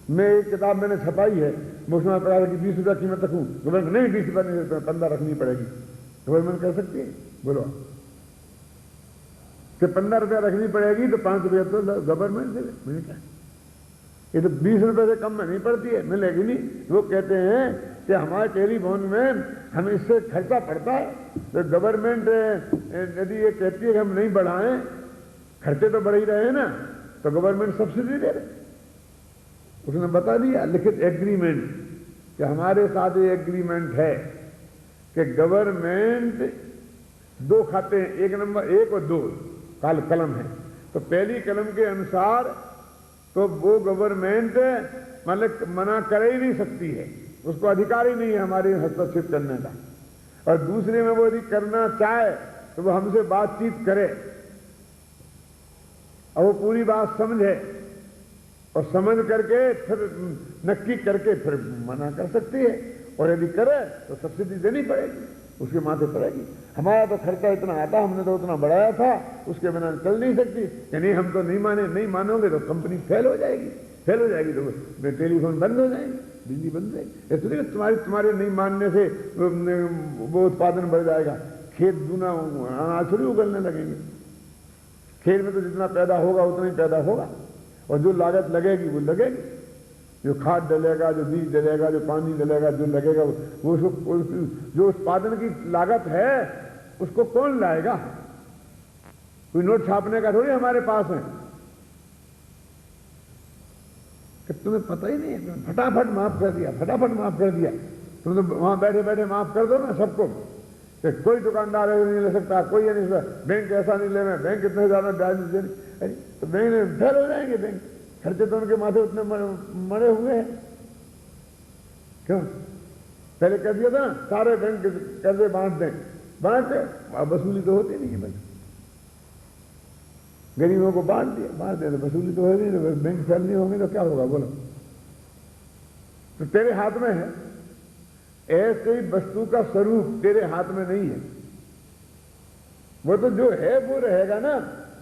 मैं एक किताब मैंने छपाई है, मैं उसमें पढ़ा कि 20 रुपया कीमत रखूं, गवर्नमेंट नहीं 20 रुपया नहीं, 15 रखनी पड़ेगी। गवर्नमेंट कर सकती है? बोलो कि 15 रुपया रखनी पड़ेगी तो 5 रुपया तो गवर्नमेंट दे। मैंने कहा ये तो 20 रुपए से कम में नहीं पड़ती है, मिलेगी नहीं। वो कहते हैं कि हमारे टेलीफोन में हमें इससे खर्चा पड़ता है, तो गवर्नमेंट यदि ये कहती है कि हम नहीं बढ़ाएं, खर्चे तो बढ़ ही रहे हैं ना, तो गवर्नमेंट सब्सिडी दे रहे। उसने बता दिया लिखित एग्रीमेंट कि हमारे साथ ये एग्रीमेंट है कि गवर्नमेंट 2 खाते हैं, 1 नंबर 1 और 2 कलम है, तो पहली कलम के अनुसार तो वो गवर्नमेंट मतलब मना कर ही नहीं सकती है, उसको अधिकार ही नहीं है हमारे हस्तक्षेप करने का। और दूसरे में वो यदि करना चाहे तो वो हमसे बातचीत करे और वो पूरी बात समझे और समझ करके फिर नक्की करके फिर मना कर सकती है, और यदि करे तो सब्सिडी देनी पड़ेगी, उसके माथे पड़ेगी। हमारा तो खर्चा इतना आता, हमने तो उतना बढ़ाया था, उसके बिना चल नहीं सकती। कि नहीं हम तो नहीं माने, नहीं मानोगे तो कंपनी फेल हो जाएगी, फेल हो जाएगी तो टेलीफोन बंद हो जाएगी, बिजली बंद हो जाएगी। इसलिए तुम्हारे नहीं मानने से वो उत्पादन बढ़ जाएगा, खेत दूना अनाज थोड़ी उगलने लगेंगे। खेत में तो जितना पैदा होगा उतना ही पैदा होगा, और जो लागत लगेगी वो लगेगी, जो खाद डलेगा, जो बीज डलेगा, जो पानी डलेगा, जो लगेगा वो जो उत्पादन की लागत है उसको कौन लाएगा? कोई नोट छापने का थोड़ी हमारे पास है कि तुम्हें पता ही नहीं है, तुमने फटाफट माफ कर दिया, फटाफट माफ कर दिया। तुम तो वहां बैठे बैठे माफ कर दो ना सबको, कि कोई दुकानदार नहीं ले सकता, कोई ये नहीं सकता, बैंक ऐसा नहीं लेना, बैंक इतने ज्यादा ब्याज नहीं देनी, तो बैंक में फेल हो जाएंगे। बैंक खर्चे तो उनके माथे उतने मरे हुए हैं। क्यों? पहले कह दिया था ना सारे बैंक कर्जे बांट दें, बांटते, अब वसूली तो होती नहीं है। बस गरीबों को बांट दिया तो वसूली तो होती नहीं, तो बैंक फेल नहीं होंगे तो क्या होगा बोलो? तो तेरे हाथ में है। ऐसे ही वस्तु का स्वरूप तेरे हाथ में नहीं है, वो तो जो है वो रहेगा ना।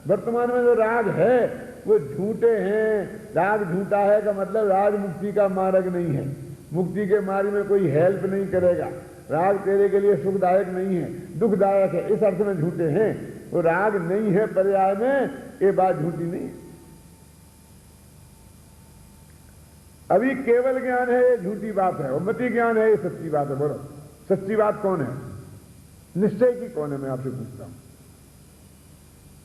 वर्तमान में जो राग है वो झूठे हैं। राग झूठा है का मतलब राग मुक्ति का मार्ग नहीं है, मुक्ति के मार्ग में कोई हेल्प नहीं करेगा। राग तेरे के लिए सुखदायक नहीं है, दुखदायक है, इस अर्थ में झूठे हैं। वो राग नहीं है पर्याय में ये बात झूठी नहीं है। अभी केवल ज्ञान है ये झूठी बात है, और मति ज्ञान है ये सच्ची बात है। बोलो सच्ची बात कौन है? निश्चय की कौन है? मैं आपसे पूछता हूं।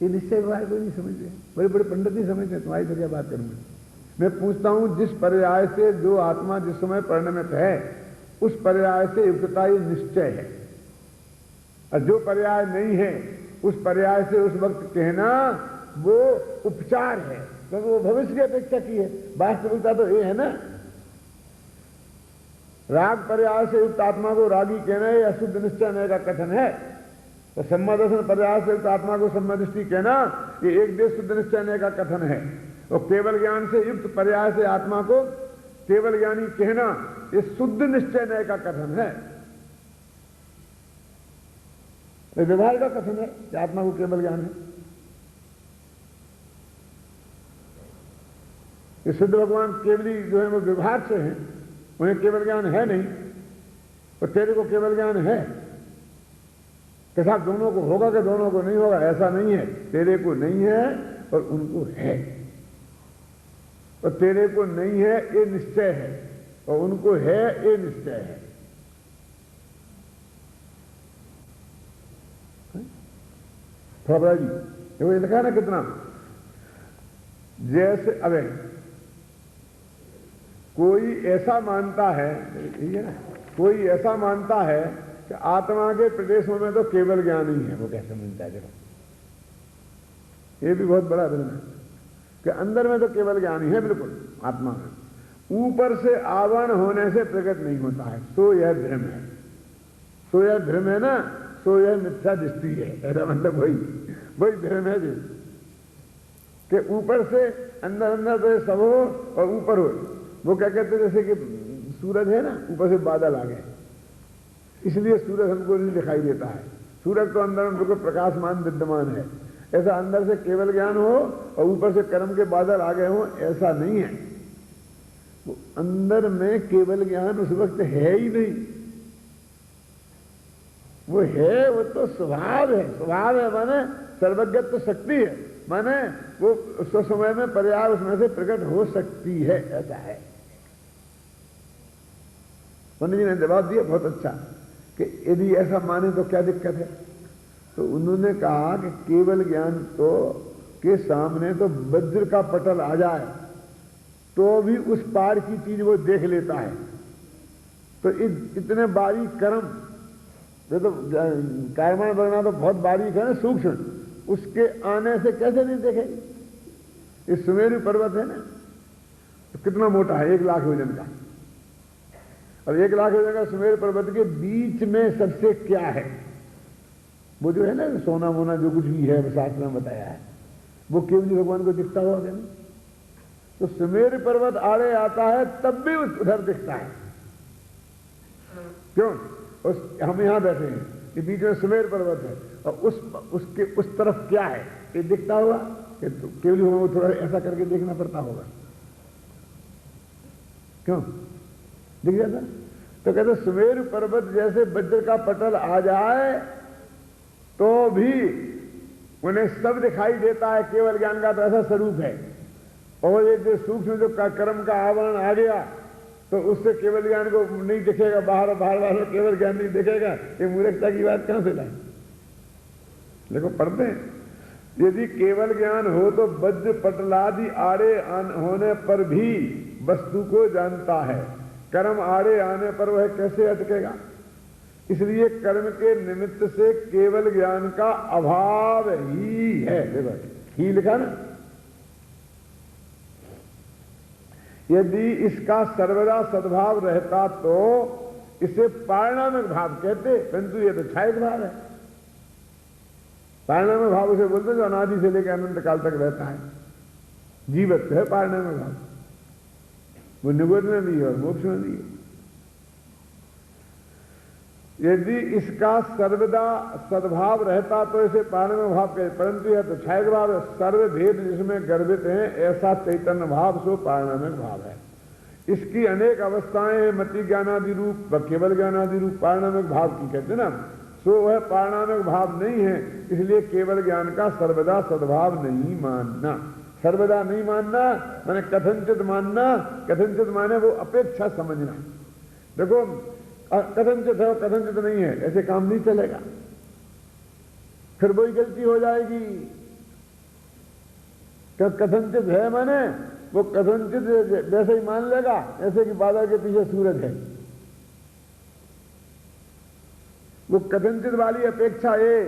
ये निश्चय के बारे कोई नहीं समझते, बड़े बड़े पंडित नहीं समझते। तुम्हारी तो क्या बात करूंगा। मैं पूछता हूं, जिस पर्याय से जो आत्मा जिस समय परिणमित है उस पर्याय से युक्तता ये निश्चय है, और जो पर्याय नहीं है उस पर्याय से उस वक्त कहना वो उपचार है, क्योंकि वो भविष्य की अपेक्षा की है। वास्तविकता तो ये है ना, राग पर्याय से युक्त आत्मा को रागी कहना ये अशुद्ध निश्चय नय का कथन है, तो सम्मादर्शन पर्याय से युक्त आत्मा को सम्मादृष्टि कहना ये एक देश शुद्ध निश्चय नय का कथन है। और केवल ज्ञान से युक्त पर्याय से आत्मा को केवल ज्ञानी कहना ये शुद्ध निश्चय नय का कथन है, व्यवहार का कथन है कि आत्मा को केवल ज्ञान है। ये सिद्ध भगवान केवली जो है वो व्यवहार से हैं, उन्हें केवल ज्ञान है नहीं, और तेरे को केवल ज्ञान है। तथा दोनों को होगा कि दोनों को नहीं होगा, ऐसा नहीं है। तेरे को नहीं है और उनको है, और तेरे को नहीं है ये निश्चय है, और उनको है ये निश्चय है। थोड़ा बड़ा जी देखो, ये लिखा है ना कितना, जैसे अबे कोई ऐसा मानता है, ये ना कोई ऐसा मानता है कि आत्मा के प्रदेशों में तो केवल ज्ञान ही है। वो कैसे मानता है? देखो ये भी बहुत बड़ा भ्रम है कि अंदर में तो केवल ज्ञान ही है, बिल्कुल आत्मा में, ऊपर से आवरण होने से प्रकट नहीं होता है। सो यह भ्रम है, सो यह भ्रम है ना, सो यह मिथ्या दृष्टि है। ऐसा मतलब वही भ्रम है जी, कि ऊपर से अंदर अंदर तो सब हो और ऊपर हो। वो क्या कहते हैं, जैसे कि सूरज है ना, ऊपर से बादल आ गए, इसलिए सूरज हमको नहीं दिखाई देता है। सूरज तो अंदर हमको प्रकाशमान विद्यमान है। ऐसा अंदर से केवल ज्ञान हो और ऊपर से कर्म के बादल आ गए हो, ऐसा नहीं है। वो अंदर में केवल ज्ञान उस वक्त है ही नहीं, वो है, वो तो स्वभाव है। स्वभाव है माने सर्वज्ञत्व शक्ति है, माने वो उस समय में पर्याय उसमें से प्रकट हो सकती है, ऐसा है। पंडित जी ने जवाब दिया बहुत अच्छा कि यदि ऐसा माने तो क्या दिक्कत है। तो उन्होंने कहा कि केवल ज्ञान तो के सामने तो वज्र का पटल आ जाए तो भी उस पार की चीज वो देख लेता है। तो इतने बारीक कर्म, तो कारमान बनना तो बहुत बारीक है ना, सूक्ष्म, उसके आने से कैसे नहीं देखेगी। ये सुमेरु पर्वत है ना, तो कितना मोटा है, 1 लाख वजन का। अब 1 लाख वजन का सुमेरु पर्वत के बीच में सबसे क्या है, वो जो है ना सोना मोना जो कुछ भी है शास्त्र में बताया है, वो केवल भगवान को दिखता हुआ क्या नहीं। तो सुमेरु पर्वत आड़े आता है तब भी उधर दिखता है। क्यों? हम यहां बैठे हैं, ये बीच में सुमेरु पर्वत है, और उसके उस तरफ क्या है ये दिखता हुआ कि केवल वो थोड़ा ऐसा करके देखना पड़ता होगा। क्यों दिख जाता? तो कहते सुमेरु पर्वत जैसे वज्र का पटल आ जाए तो भी उन्हें सब दिखाई देता है। केवल ज्ञान का तो ऐसा स्वरूप है। और ये जो सूक्ष्म जो कर्म का आवरण आ गया तो उससे केवल ज्ञान को नहीं दिखेगा, बाहर वालों केवल ज्ञान नहीं दिखेगा। ये मूर्खता की बात कहां से लाए? देखो पढ़ते हैं, यदि केवल ज्ञान हो तो वज्र पटलादि आड़े होने पर भी वस्तु को जानता है, कर्म आड़े आने पर वह कैसे अटकेगा। इसलिए कर्म के निमित्त से केवल ज्ञान का अभाव ही है। देखो ही लिखा ना, यदि इसका सर्वदा सद्भाव रहता तो इसे पारिणामिक भाव कहते, परंतु ये तो क्षायक भाव है। पारिणामिक भाव उसे बोलते जो अनादि से लेकर अनंत काल तक रहता है। जीवत्व है पारिणामिक भाव, वो निगोद में भी है और मोक्ष में भी है। यदि इसका सर्वदा सद्भाव रहता तो इसे पारिणामिक भाव कहते, परंतु यह तो क्षायक भाव है। सर्वभेद जिसमें गर्भित है ऐसा चैतन्य भाव सो पारिणामिक भाव है। इसकी अनेक अवस्थाएं मति ज्ञानादि रूप व केवल ज्ञानादि रूप पारिणामिक भाव की कहते ना। सो वह पारणामिक भाव नहीं है, इसलिए केवल ज्ञान का सर्वदा सद्भाव नहीं मानना। सर्वदा नहीं मानना माने कथनचित मानना, कथनचित माने वो अपेक्षा समझना। देखो कथनचित है कथनचित नहीं है, ऐसे काम नहीं चलेगा, फिर वही गलती हो जाएगी। कथनचित है माने वो कथनचित वैसे ही मान लेगा ऐसे कि बादल के पीछे सूरज है। वो कथनचित वाली अपेक्षा है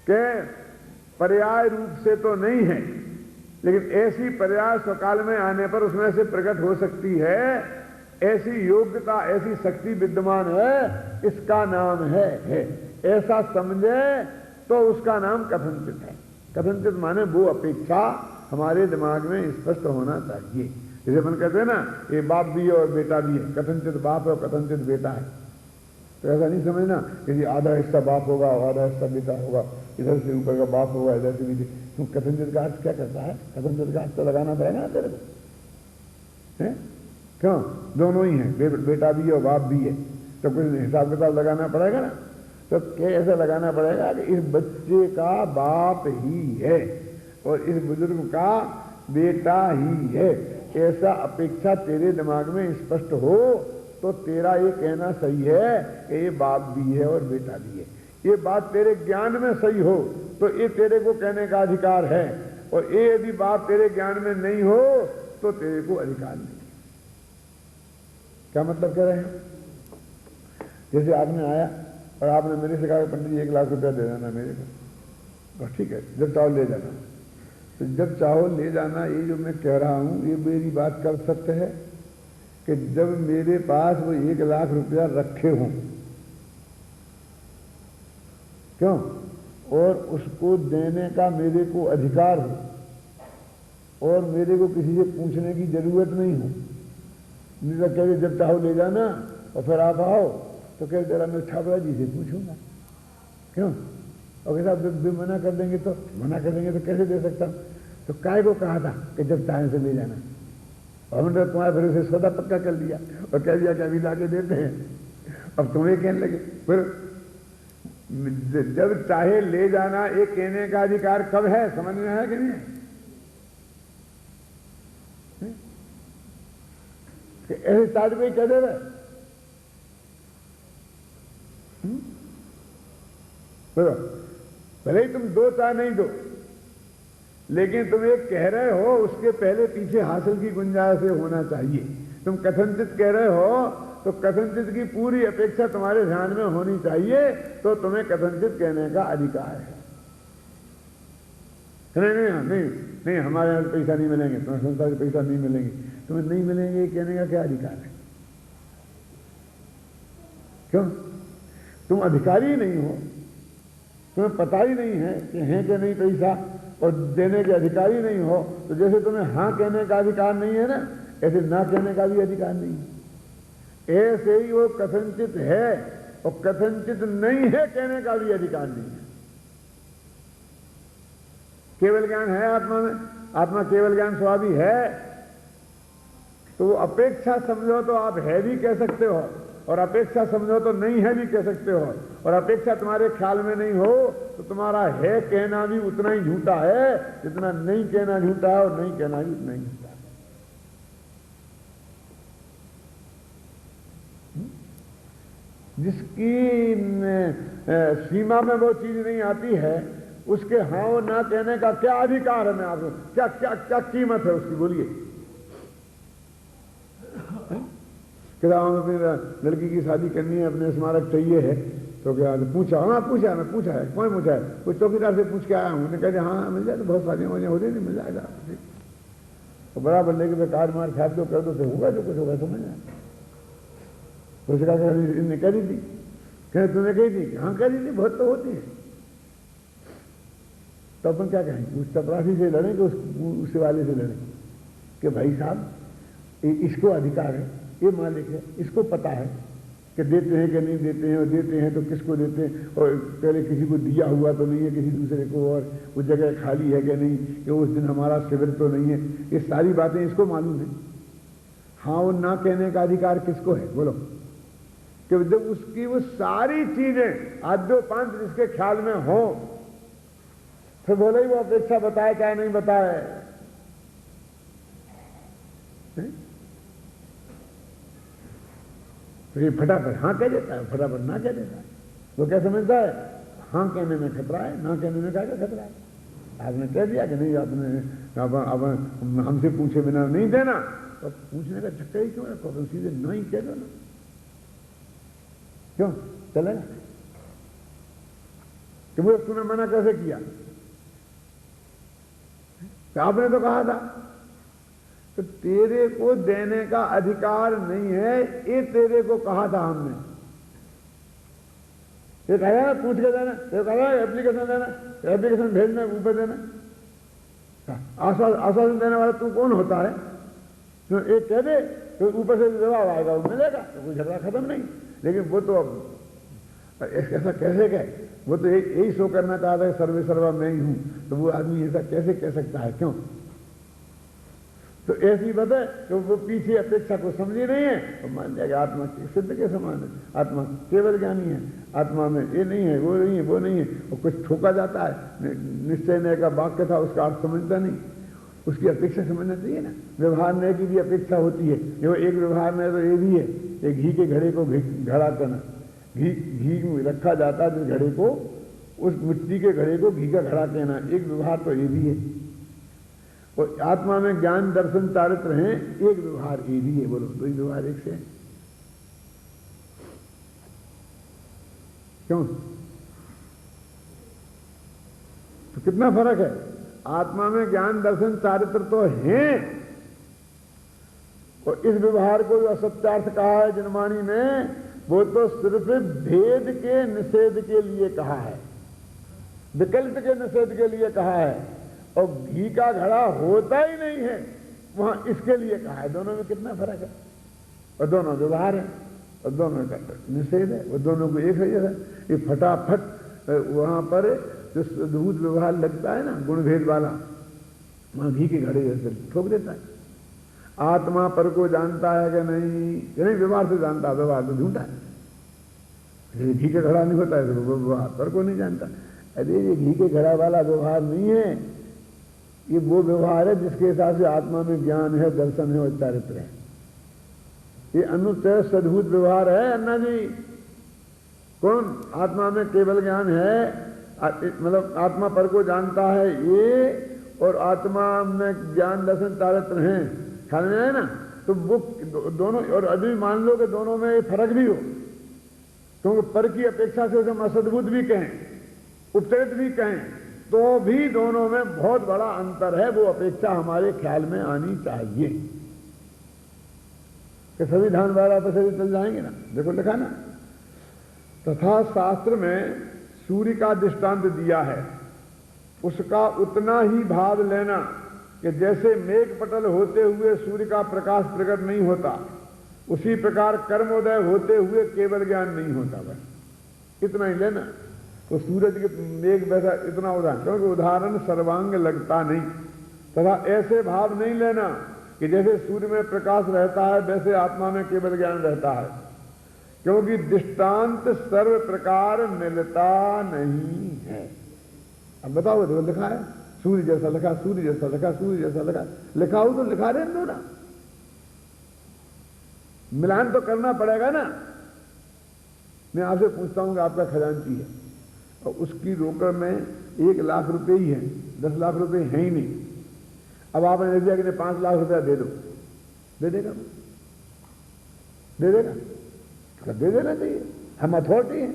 कि पर्याय रूप से तो नहीं है, लेकिन ऐसी पर्याय स्वकाल में आने पर उसमें से प्रकट हो सकती है, ऐसी योग्यता ऐसी शक्ति विद्यमान है, इसका नाम है। ऐसा समझे तो उसका नाम कथनचित है। कथनचित माने वो अपेक्षा हमारे दिमाग में स्पष्ट होना चाहिए। जैसे अपन कहते हैं ना, ये बाप भी है और बेटा भी है, कथनचित बाप है और कथनचित बेटा है। तो ऐसा नहीं समझना कि आधा हिस्सा बाप होगा और आधा हिस्सा बेटा होगा, इधर से ऊपर का बाप होगा इधर से नीचे। तुम कथनचित का अर्थ क्या करता है? कथनचित का अर्थ तो लगाना पड़ेगा ना तेरे को, है क्यों? दोनों ही हैं, बेटा भी है और बाप भी है, तो कुछ हिसाब किताब लगाना पड़ेगा ना। तो कैसे लगाना पड़ेगा कि इस बच्चे का बाप ही है और इस बुजुर्ग का बेटा ही है, ऐसा अपेक्षा तेरे दिमाग में स्पष्ट हो तो तेरा ये कहना सही है कि ये बाप भी है और बेटा भी है। ये बात तेरे ज्ञान में सही हो तो ये तेरे को कहने का अधिकार है, और ये यदि बात तेरे ज्ञान में नहीं हो तो तेरे को अधिकार नहीं। क्या मतलब कह रहे हैं? जैसे आदमी आया और आपने मेरे से कहा पंडित जी 1 लाख रुपया दे देना मेरे को, बस ठीक है, जब चाहो ले जाना। तो जब चाहो ले जाना, ये जो मैं कह रहा हूं ये मेरी बात कर सकते है कि जब मेरे पास वो 1 लाख रुपया रखे हों, क्यों, और उसको देने का मेरे को अधिकार हो और मेरे को किसी से पूछने की जरूरत नहीं हो। नहीं तो कह जब चाहो ले जाना और फिर आप आओ तो कह तेरा मैं छापरा जी से पूछूंगा, क्यों? और साहब मना कर देंगे तो कैसे दे सकता हूं? तो काय को कहा था कि जब चाहे से ले जाना, और हमने तुम्हारे फिर से सौदा पक्का कर लिया और कह दिया कि अभी लाके देते हैं। अब तुम्हें कहने लगे, फिर जब चाहे ले जाना ये कहने का अधिकार कब है? समझ में है कि नहीं? ऐसे चार्ज पे कह दे रहे, भले ही तुम दो चाहे नहीं दो, लेकिन तुम एक कह रहे हो उसके पहले पीछे हासिल की गुंजाइश होना चाहिए। तुम कथनचित कह रहे हो तो कथनचित की पूरी अपेक्षा तुम्हारे ध्यान में होनी चाहिए, तो तुम्हें कथनचित कहने का अधिकार है। नहीं हमारे यहाँ पैसा नहीं मिलेंगे, तुम्हें संसार के पैसा नहीं मिलेंगे, तुम्हें नहीं मिलेंगे कहने का क्या अधिकार है? क्यों? तुम अधिकारी नहीं हो, तुम्हें पता ही नहीं है कि है कि नहीं पैसा, और देने के अधिकारी नहीं हो। तो जैसे तुम्हें हाँ कहने का अधिकार नहीं है ना, ऐसे ना कहने का भी अधिकार नहीं है। ऐसे ही वो कथनचित है और कथनचित नहीं है कहने का भी अधिकार नहीं है। केवल ज्ञान है आत्मा में, आत्मा केवल ज्ञान स्वाभाविक है, तो वो अपेक्षा समझो तो आप है भी कह सकते हो, और अपेक्षा समझो तो नहीं है भी कह सकते हो, और अपेक्षा तुम्हारे ख्याल में नहीं हो तो तुम्हारा है कहना भी उतना ही झूठा है जितना नहीं कहना झूठा है, और नहीं कहना भी उतना ही झूठा है। जिसकी सीमा में वो चीज नहीं आती है उसके हाँ और ना कहने का क्या अधिकार है? मैं आपको क्या क्या क्या कीमत है उसकी, बोलिए। क्या हम अपनी लड़की की शादी करनी है, अपने स्मारक चाहिए है, तो क्या पूछा? हाँ पूछा, मैं पूछा है। कौन पूछा है? कुछ चौकीदार से पूछ के आया हूँ। कहते हाँ मिल जाए, तो बहुत शादियाँ हो जाए, नहीं मिल जाएगा। तो बराबर लेके कार्ड मार छाप दो, कर दो, तो होगा जो कुछ होगा, समझ में। तो उसका इनने कह दी थी, कह तुमने कही थी? हाँ कह दी थी, बहुत तो होती है। तो अपन क्या कहेंगे? उस चपरासी से लड़ें कि उससे वाले से लड़ें कि भाई साहब इसको अधिकार है, ये मालिक है, इसको पता है कि देते हैं कि नहीं देते हैं, और देते हैं तो किसको देते हैं, और पहले किसी को दिया हुआ तो नहीं है किसी दूसरे को, और वो जगह खाली है कि नहीं, कि उस दिन हमारा शिविर तो नहीं है। ये सारी बातें इसको मालूम है। हाँ और ना कहने का अधिकार किसको है? बोलो, कि जब उसकी वो सारी चीजें आद्योपांत जिसके ख्याल में हो, फिर बोले वो अपेक्षा बताए चाहे नहीं बताए। तो ये फटाफट हाँ कह देता है, फटाफट ना कह देता है। वो क्या समझता है, हाँ कहने में खतरा है, ना कहने में क्या खतरा है। आपने कह दिया कि नहीं, आपने अब हमसे पूछे बिना नहीं देना, तो पूछने का चक्कर ही क्यों रखो, तो सीधे नहीं कह दो ना, क्यों चलेगा कि वो तूने मना कैसे किया, तो आपने तो कहा था। तो तेरे को देने का अधिकार नहीं है, ये तेरे को कहा था हमने। ये कहा ना पूछ के देना, ये कहा एप्लीकेशन देना, एप्लीकेशन भेजना ऊपर देना, आश्वासन देने वाला तू कौन होता है। तो एक कह दे तो ऊपर से जवाब आएगा, वो मिलेगा, तो कोई झगड़ा खत्म नहीं। लेकिन वो तो अब ऐसा कैसे कहे, वो तो यही शो करना चाहता है सर्वे सर्वा मैं ही हूं, तो वो आदमी ऐसा कैसे कह सकता है, क्यों। तो ऐसी बात है कि वो पीछे अपेक्षा को समझी नहीं है, तो मान जाएगा आत्मा सिद्ध के समान है, आत्मा केवल ज्ञानी है, आत्मा में ये नहीं है, वो नहीं है, वो नहीं है। और कुछ ठोका जाता है, निश्चय नय का वाक्य था, उसका अर्थ समझता नहीं, उसकी अपेक्षा समझना चाहिए ना। व्यवहार नय की भी अपेक्षा होती है, जो एक व्यवहार नय तो ये भी है, एक घी के घड़े को घड़ा करना, घी में रखा जाता है जिस घड़े को, उस मिट्टी के घड़े को घी का घड़ा कहना, एक व्यवहार तो ये भी है। और आत्मा में ज्ञान दर्शन चारित्र हैं, एक व्यवहार ये भी है। बोलो दो ही व्यवहार एक से, क्यों, तो कितना फर्क है। आत्मा में ज्ञान दर्शन चारित्र तो हैं, और इस व्यवहार को जो असत्यार्थ कहा है जनमानी में, वो तो सिर्फ भेद के निषेध के लिए कहा है, विकल्प के निषेध के लिए कहा है। और घी का घड़ा होता ही नहीं है, वहां इसके लिए कहा है। दोनों में कितना फर्क है, और दोनों व्यवहार है, और दोनों का निषेध है, वो दोनों को एक है जैसा। ये फटाफट वहां पर जो अद्भुत व्यवहार लगता है ना गुण भेद वाला, वहां घी के घड़े जैसे ठोक देता है। आत्मा पर को जानता है कि नहीं, व्यवहार से जानता है, व्यवहार तो झूठा है। घी का घड़ा नहीं होता है तो व्यवहार पर को नहीं जानता। अरे ये घी के घड़ा वाला व्यवहार नहीं है, ये वो व्यवहार है जिसके हिसाब से आत्मा में ज्ञान है, दर्शन है और चारित्र है। ये अनुचय सद्भुत व्यवहार है अन्ना जी। कौन आत्मा में केवल ज्ञान है, मतलब आत्मा पर को जानता है ये, और आत्मा में ज्ञान दर्शन चारित्र हैं, ख्याल में आए ना। तो वो दोनों, और अभी मान लो कि दोनों में ये फर्क भी हो, क्योंकि पर की अपेक्षा से हम असद्भुत भी कहें, उपचरित भी कहें, तो भी दोनों में बहुत बड़ा अंतर है। वो अपेक्षा हमारे ख्याल में आनी चाहिए कि सभी धान वाला पर सभी चल जाएंगे ना। देखो लिखा ना, तथा शास्त्र में सूर्य का दृष्टांत दिया है, उसका उतना ही भाव लेना कि जैसे मेघ पटल होते हुए सूर्य का प्रकाश प्रकट नहीं होता, उसी प्रकार कर्मोदय होते हुए केवल ज्ञान नहीं होता। बस इतना ही लेना। तो सूरज के मेघ वैसा इतना उदाहरण, क्योंकि उदाहरण सर्वांग लगता नहीं। तथा ऐसे भाव नहीं लेना कि जैसे सूर्य में प्रकाश रहता है वैसे आत्मा में केवल ज्ञान रहता है, क्योंकि दृष्टांत सर्व प्रकार मिलता नहीं है। अब बताओ, देखो लिखा है सूर्य जैसा लिखा, सूर्य जैसा लिखा, सूर्य जैसा लिखा, लिखा हो तो लिखा रहने दो ना, मिलान तो करना पड़ेगा ना। मैं आपसे पूछता हूं कि आपका खजांची है और उसकी रोकड़ में 1 लाख रुपए ही है, 10 लाख रुपए है ही नहीं। अब आपने दिया कि 5 लाख रुपया दे दो, दे देगा? दे देगा? तो दे देना चाहिए, हम अथॉरिटी हैं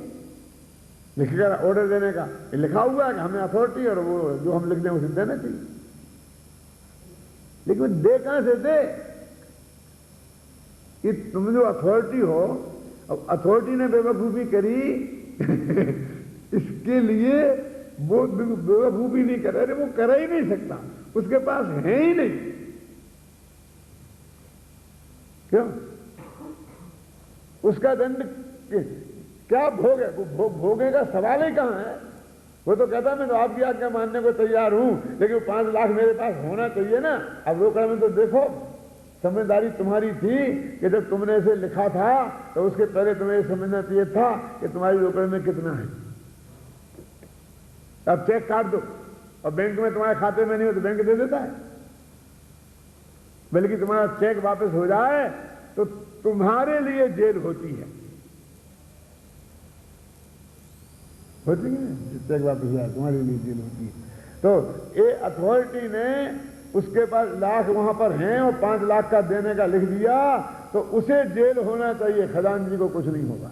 लिखकर ऑर्डर देने का। लिखा हुआ है कि हमें अथॉरिटी, और वो जो हम लिख दें उसे देना चाहिए। लेकिन दे कहां से दे कि तुम जो अथॉरिटी हो, अब अथॉरिटी ने बेवकूफी करी इसके लिए वो बेवकूफी नहीं कर रहे, वो कर ही नहीं सकता, उसके पास है ही नहीं। क्यों? उसका दंड क्या भोग है? वो भोगेगा सवाल ही कहां है। वो तो कहता मैं तो आपकी आज्ञा मानने को तैयार हूं, लेकिन 5 लाख मेरे पास होना चाहिए ना। अब रोकड़ में तो देखो समझदारी तुम्हारी थी कि जब तुमने इसे लिखा था तो उसके पहले तुम्हें समझना चाहिए था कि तुम्हारी रोकड़ में कितना है। अब चेक काट दो और बैंक में तुम्हारे खाते में नहीं हो तो बैंक दे देता है, बल्कि तुम्हारा चेक वापस हो जाए तो तुम्हारे लिए जेल होती है चेक वापस हो जाए तुम्हारे लिए जेल होती है। तो ये अथॉरिटी ने उसके पास लाख वहां पर हैं और 5 लाख का देने का लिख दिया तो उसे जेल होना चाहिए, खजानजी को कुछ नहीं होगा।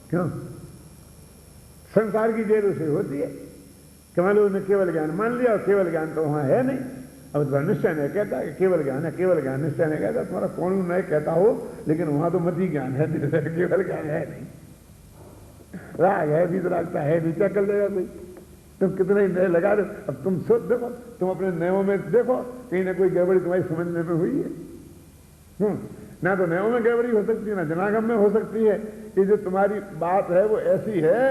क्यों? संसार की जेल उसे होती है कि मान लो उसने केवल ज्ञान मान लिया और केवल ज्ञान तो वहां है नहीं। अब तुम्हारा निश्चय नहीं कहता कि केवल ज्ञान है, केवल ज्ञान निश्चय नहीं कहता, तुम्हारा कौन नहीं कहता हो, लेकिन वहां तो मति ज्ञान है, केवल ज्ञान है नहीं। राग है भी तो रागता है भी, क्या कर देगा कोई? तुम कितने ही नए लगा रहे हो। अब तुम सोच देखो, तुम अपने नयों में देखो कहीं ना कोई गड़बड़ी तुम्हारी समझने में हुई है। ना तो नयों में गड़बड़ी हो सकती है ना जनागम में हो सकती है। कि जो तुम्हारी बात है वो ऐसी है,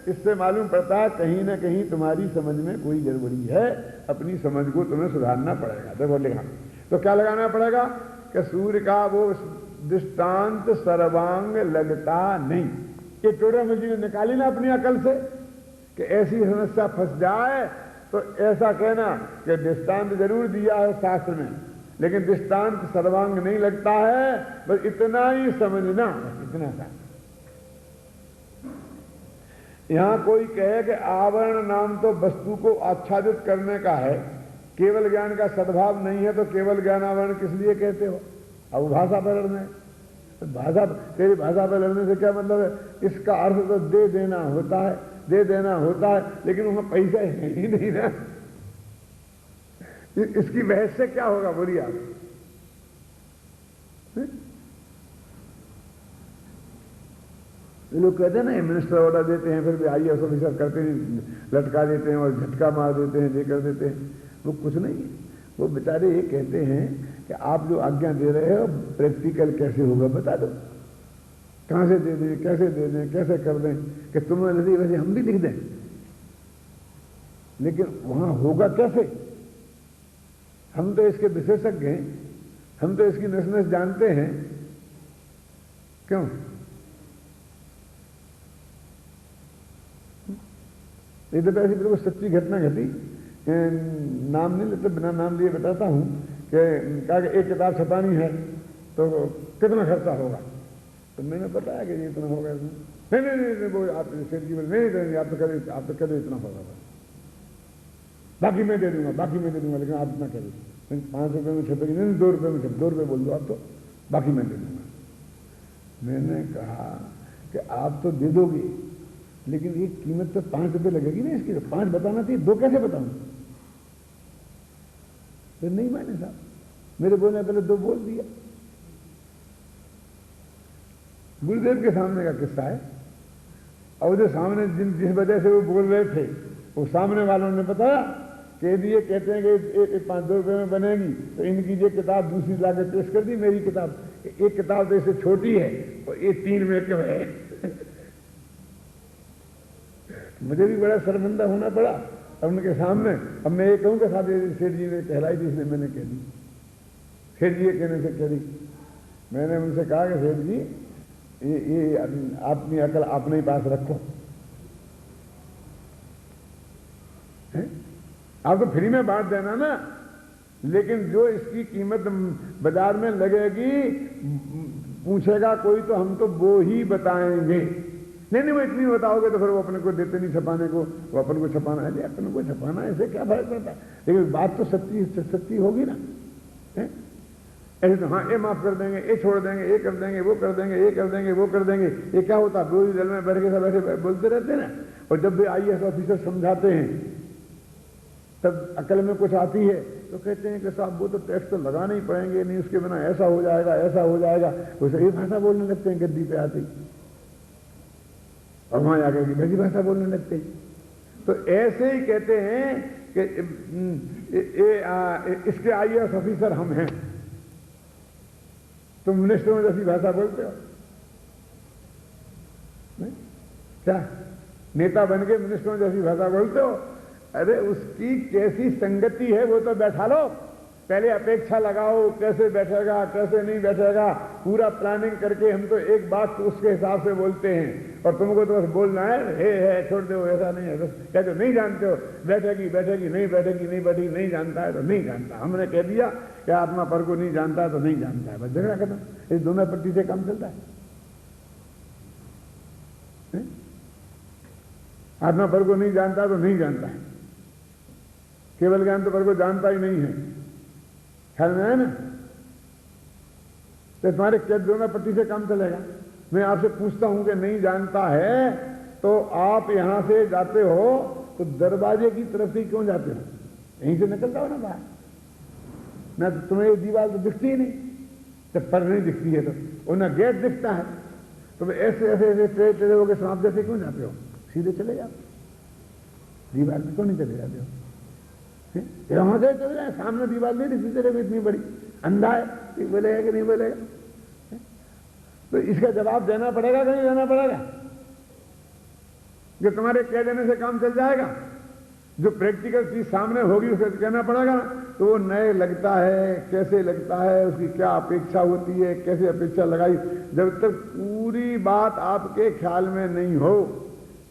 इससे मालूम पड़ता है कहीं ना कहीं तुम्हारी समझ में कोई गड़बड़ी है। अपनी समझ को तुम्हें सुधारना पड़ेगा। देखो लिखा तो क्या लगाना पड़ेगा कि सूर्य का वो दृष्टांत सर्वांग लगता नहीं। ये टोडामल जी ने निकाली ना अपनी अकल से कि ऐसी समस्या फंस जाए तो ऐसा कहना कि दृष्टांत जरूर दिया है शास्त्र में, लेकिन दृष्टांत सर्वांग नहीं लगता है, बस इतना ही समझना, इतना सा। यहां कोई कहे कि आवरण नाम तो वस्तु को आच्छादित करने का है, केवल ज्ञान का सद्भाव नहीं है, तो केवल ज्ञान आवरण किस लिए कहते हो? अब भाषा पर लड़ने, भाषा तेरी भाषा पर लड़ने से क्या मतलब है? इसका अर्थ तो दे देना होता है, दे देना होता है, लेकिन वहां पैसा है ही नहीं ना। इसकी बहस से क्या होगा बोलिए आप? लोग कहते हैं ना मिनिस्टर ऑर्डर देते हैं फिर भी IAS ऑफिसर करते नहीं, लटका देते हैं और झटका मार देते हैं, ये कर देते हैं। वो कुछ नहीं है, वो बेचारे ये कहते हैं कि आप जो आज्ञा दे रहे हो प्रैक्टिकल कैसे होगा बता दो, कहां से दे दें, कैसे दे दें, कैसे कर दें, कि तुमने नहीं वैसे हम भी लिख दें, लेकिन वहां होगा कैसे? हम तो इसके विशेषज्ञ हैं, हम तो इसकी नस जानते हैं। क्यों? ये तो ऐसी बिल्कुल सच्ची घटना घटी, नाम नहीं लेते, बिना नाम लिए बताता हूं कि कहा कि एक किताब छपानी है तो कितना खर्चा होगा, तो मैंने बताया कि ये इतना होगा। नहीं नहीं नहीं वो आप सेठ जी बोले नहीं आप तो कह इतना होगा, बाकी मैं दे दूंगा, बाकी मैं दे दूंगा, लेकिन आप इतना कह 5 रुपये में छपेगी, नहीं 2 रुपये में छप, 2 रुपये बोल दो आप, तो बाकी मैं दे दूंगा। मैंने कहा कि आप तो दे दोगे, लेकिन ये कीमत तो 5 रुपये लगेगी ना इसकी, तो 5 बताना चाहिए, 2 कैसे बताऊं? तो नहीं माने साहब, मेरे बोलने पहले 2 बोल दिया। गुरुदेव के सामने का किस्सा है, और जो सामने जिस वजह से वो बोल रहे थे वो सामने वालों ने बताया कि यदि ये कहते हैं कि 5-2 रुपये में बनेगी तो इनकी ये किताब दूसरी लाके पेश कर दी, मेरी किताब, एक किताब तो इससे छोटी है और ये 3 में क्यों है? मुझे भी बड़ा शर्मिंदा होना पड़ा अब उनके सामने। अब मैं ये कहूँ कि साहब सेठ जी ने कहलाई थी इसलिए मैंने कह दी, सेठ जी ये कहने से कह दी। मैंने उनसे कहा कि सेठ जी ये अपनी अकल अपने ही पास रखो, आप तो फ्री में बांट देना ना, लेकिन जो इसकी कीमत बाजार में लगेगी पूछेगा कोई तो हम तो वो ही बताएंगे। नहीं वो इतनी बताओगे तो फिर वो अपने को देते नहीं छपाने को, वो अपन को छपाना है, अपन को छपाना है, ऐसे क्या फर्क पड़ता है? लेकिन बात तो सच्ची होगी ना। ऐसे तो हाँ ये माफ कर देंगे, ये छोड़ देंगे, ये कर देंगे, वो कर देंगे, ये कर देंगे, वो कर देंगे, ये क्या होता है? विरोधी दल में बैठ के सब ऐसे बोलते रहते हैं ना। और जब भी IAS ऑफिसर समझाते हैं तब अकल में कुछ आती है तो कहते हैं कि साहब वो तो टैक्स तो लगाने ही पड़ेंगे, नहीं उसके बिना ऐसा हो जाएगा, ऐसा हो जाएगा। वो सही भाषा बोलने लगते हैं गद्दी पे आते ही, और वहां जाकर वैसी भाषा बोलने लगते हैं। तो ऐसे ही कहते हैं कि इसके IAS ऑफिसर हम हैं, तुम मिनिस्टरों जैसी भाषा बोलते हो नहीं? क्या नेता बन के मिनिस्टरों जैसी भाषा बोलते हो? अरे उसकी कैसी संगति है वो तो बैठा लो, पहले अपेक्षा लगाओ कैसे बैठेगा कैसे नहीं बैठेगा, पूरा प्लानिंग करके हम तो एक बात तो उसके हिसाब से बोलते हैं, और तुमको तो बस बोलना है छोड़ दो, ऐसा नहीं है, बस कहते नहीं जानते हो, बैठेगी बैठेगी नहीं बैठेगी नहीं बैठेगी, नहीं जानता है तो नहीं जानता, हमने कह दिया कि आत्मा पर को नहीं जानता है तो नहीं जानता है, बस झगड़ा खत्म। इस दोनों पट्टी से काम चलता है। आत्मा पर को नहीं जानता तो नहीं जानता है, केवल ज्ञान तो पर को जानता ही नहीं है, ख्याल में है ना? तो तुम्हारे क्या दोनों पट्टी से काम चलेगा? मैं आपसे पूछता हूं कि नहीं जानता है तो आप यहां से जाते हो तो दरवाजे की तरफ से क्यों जाते हो? यहीं से निकलता हो ना बाहर, ना तो तुम्हें ये दीवार तो दिखती ही नहीं, जब पर नहीं दिखती है तो, और ना गेट दिखता है, तो ऐसे ऐसे ऐसे टेढ़े टेढ़े होकर सांप जैसे क्यों जाते हो? सीधे चले जाओ, दीवार में क्यों नहीं चले जाते हो? वहां से चले जाए, सामने दीवार नहीं दिखती तेरे को इतनी बड़ी, अंधा है, बोलेगा कि नहीं बोलेगा? तो इसका जवाब देना पड़ेगा कि नहीं देना पड़ेगा? जो तुम्हारे कह देने से काम चल जाएगा, जो प्रैक्टिकल चीज सामने होगी उसे कहना पड़ेगा ना। तो वो नए लगता है, कैसे लगता है, उसकी क्या अपेक्षा होती है, कैसे अपेक्षा लगाई, जब तक पूरी बात आपके ख्याल में नहीं हो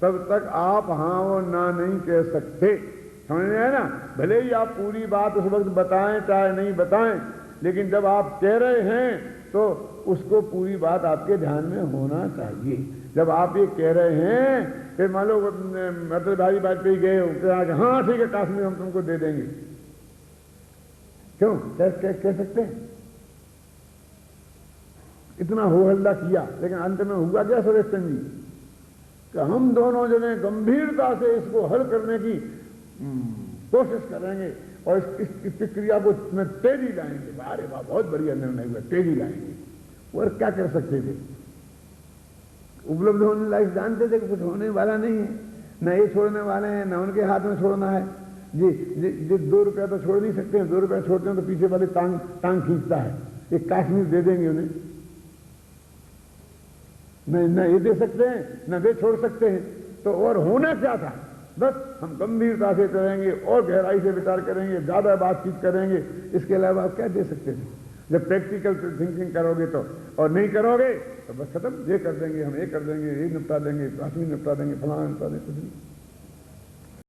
तब तक आप हाँ और ना नहीं कह सकते, समझ में आया ना? भले ही आप पूरी बात उस वक्त बताएं चाहे नहीं बताएं, लेकिन जब आप कह रहे हैं तो उसको पूरी बात आपके ध्यान में होना चाहिए। जब आप ये कह रहे हैं, फिर मान लो मतलब भाई वाजपेयी गए हो, हाँ ठीक है काश्मीर हम तुमको दे देंगे, क्यों कह सकते हैं? इतना हो हल्ला किया, लेकिन अंत में हुआ क्या सुरेश चंद जी? कि हम दोनों जने गंभीरता से इसको हल करने की कोशिश करेंगे और इस क्रिया को में तेजी लाएंगे। अरे वाह, बहुत बढ़िया निर्णय हुआ, तेजी लाएंगे। और क्या कर सकते थे? उपलब्ध होने लायक जानते थे कि कुछ होने वाला नहीं है, न ये छोड़ने वाले हैं, न उनके हाथ में छोड़ना है। जी 2 रुपया तो छोड़ नहीं सकते हैं, 2 रुपया छोड़ते हैं तो पीछे वाले टांग खींचता है। एक काश्मीर दे देंगे उन्हें, न ये दे सकते हैं न वे छोड़ सकते हैं। तो और होना क्या था? बस हम गंभीरता से करेंगे और गहराई से विचार करेंगे, ज्यादा बातचीत करेंगे, इसके अलावा आप क्या दे सकते थे? जब प्रैक्टिकल थिंकिंग करोगे तो, और नहीं करोगे तो बस खत्म, ये कर देंगे हम, ये कर देंगे, ये निपटा देंगे, काश्मीर निपटा देंगे, फलाना निपटा देंगे, कुछ नहीं।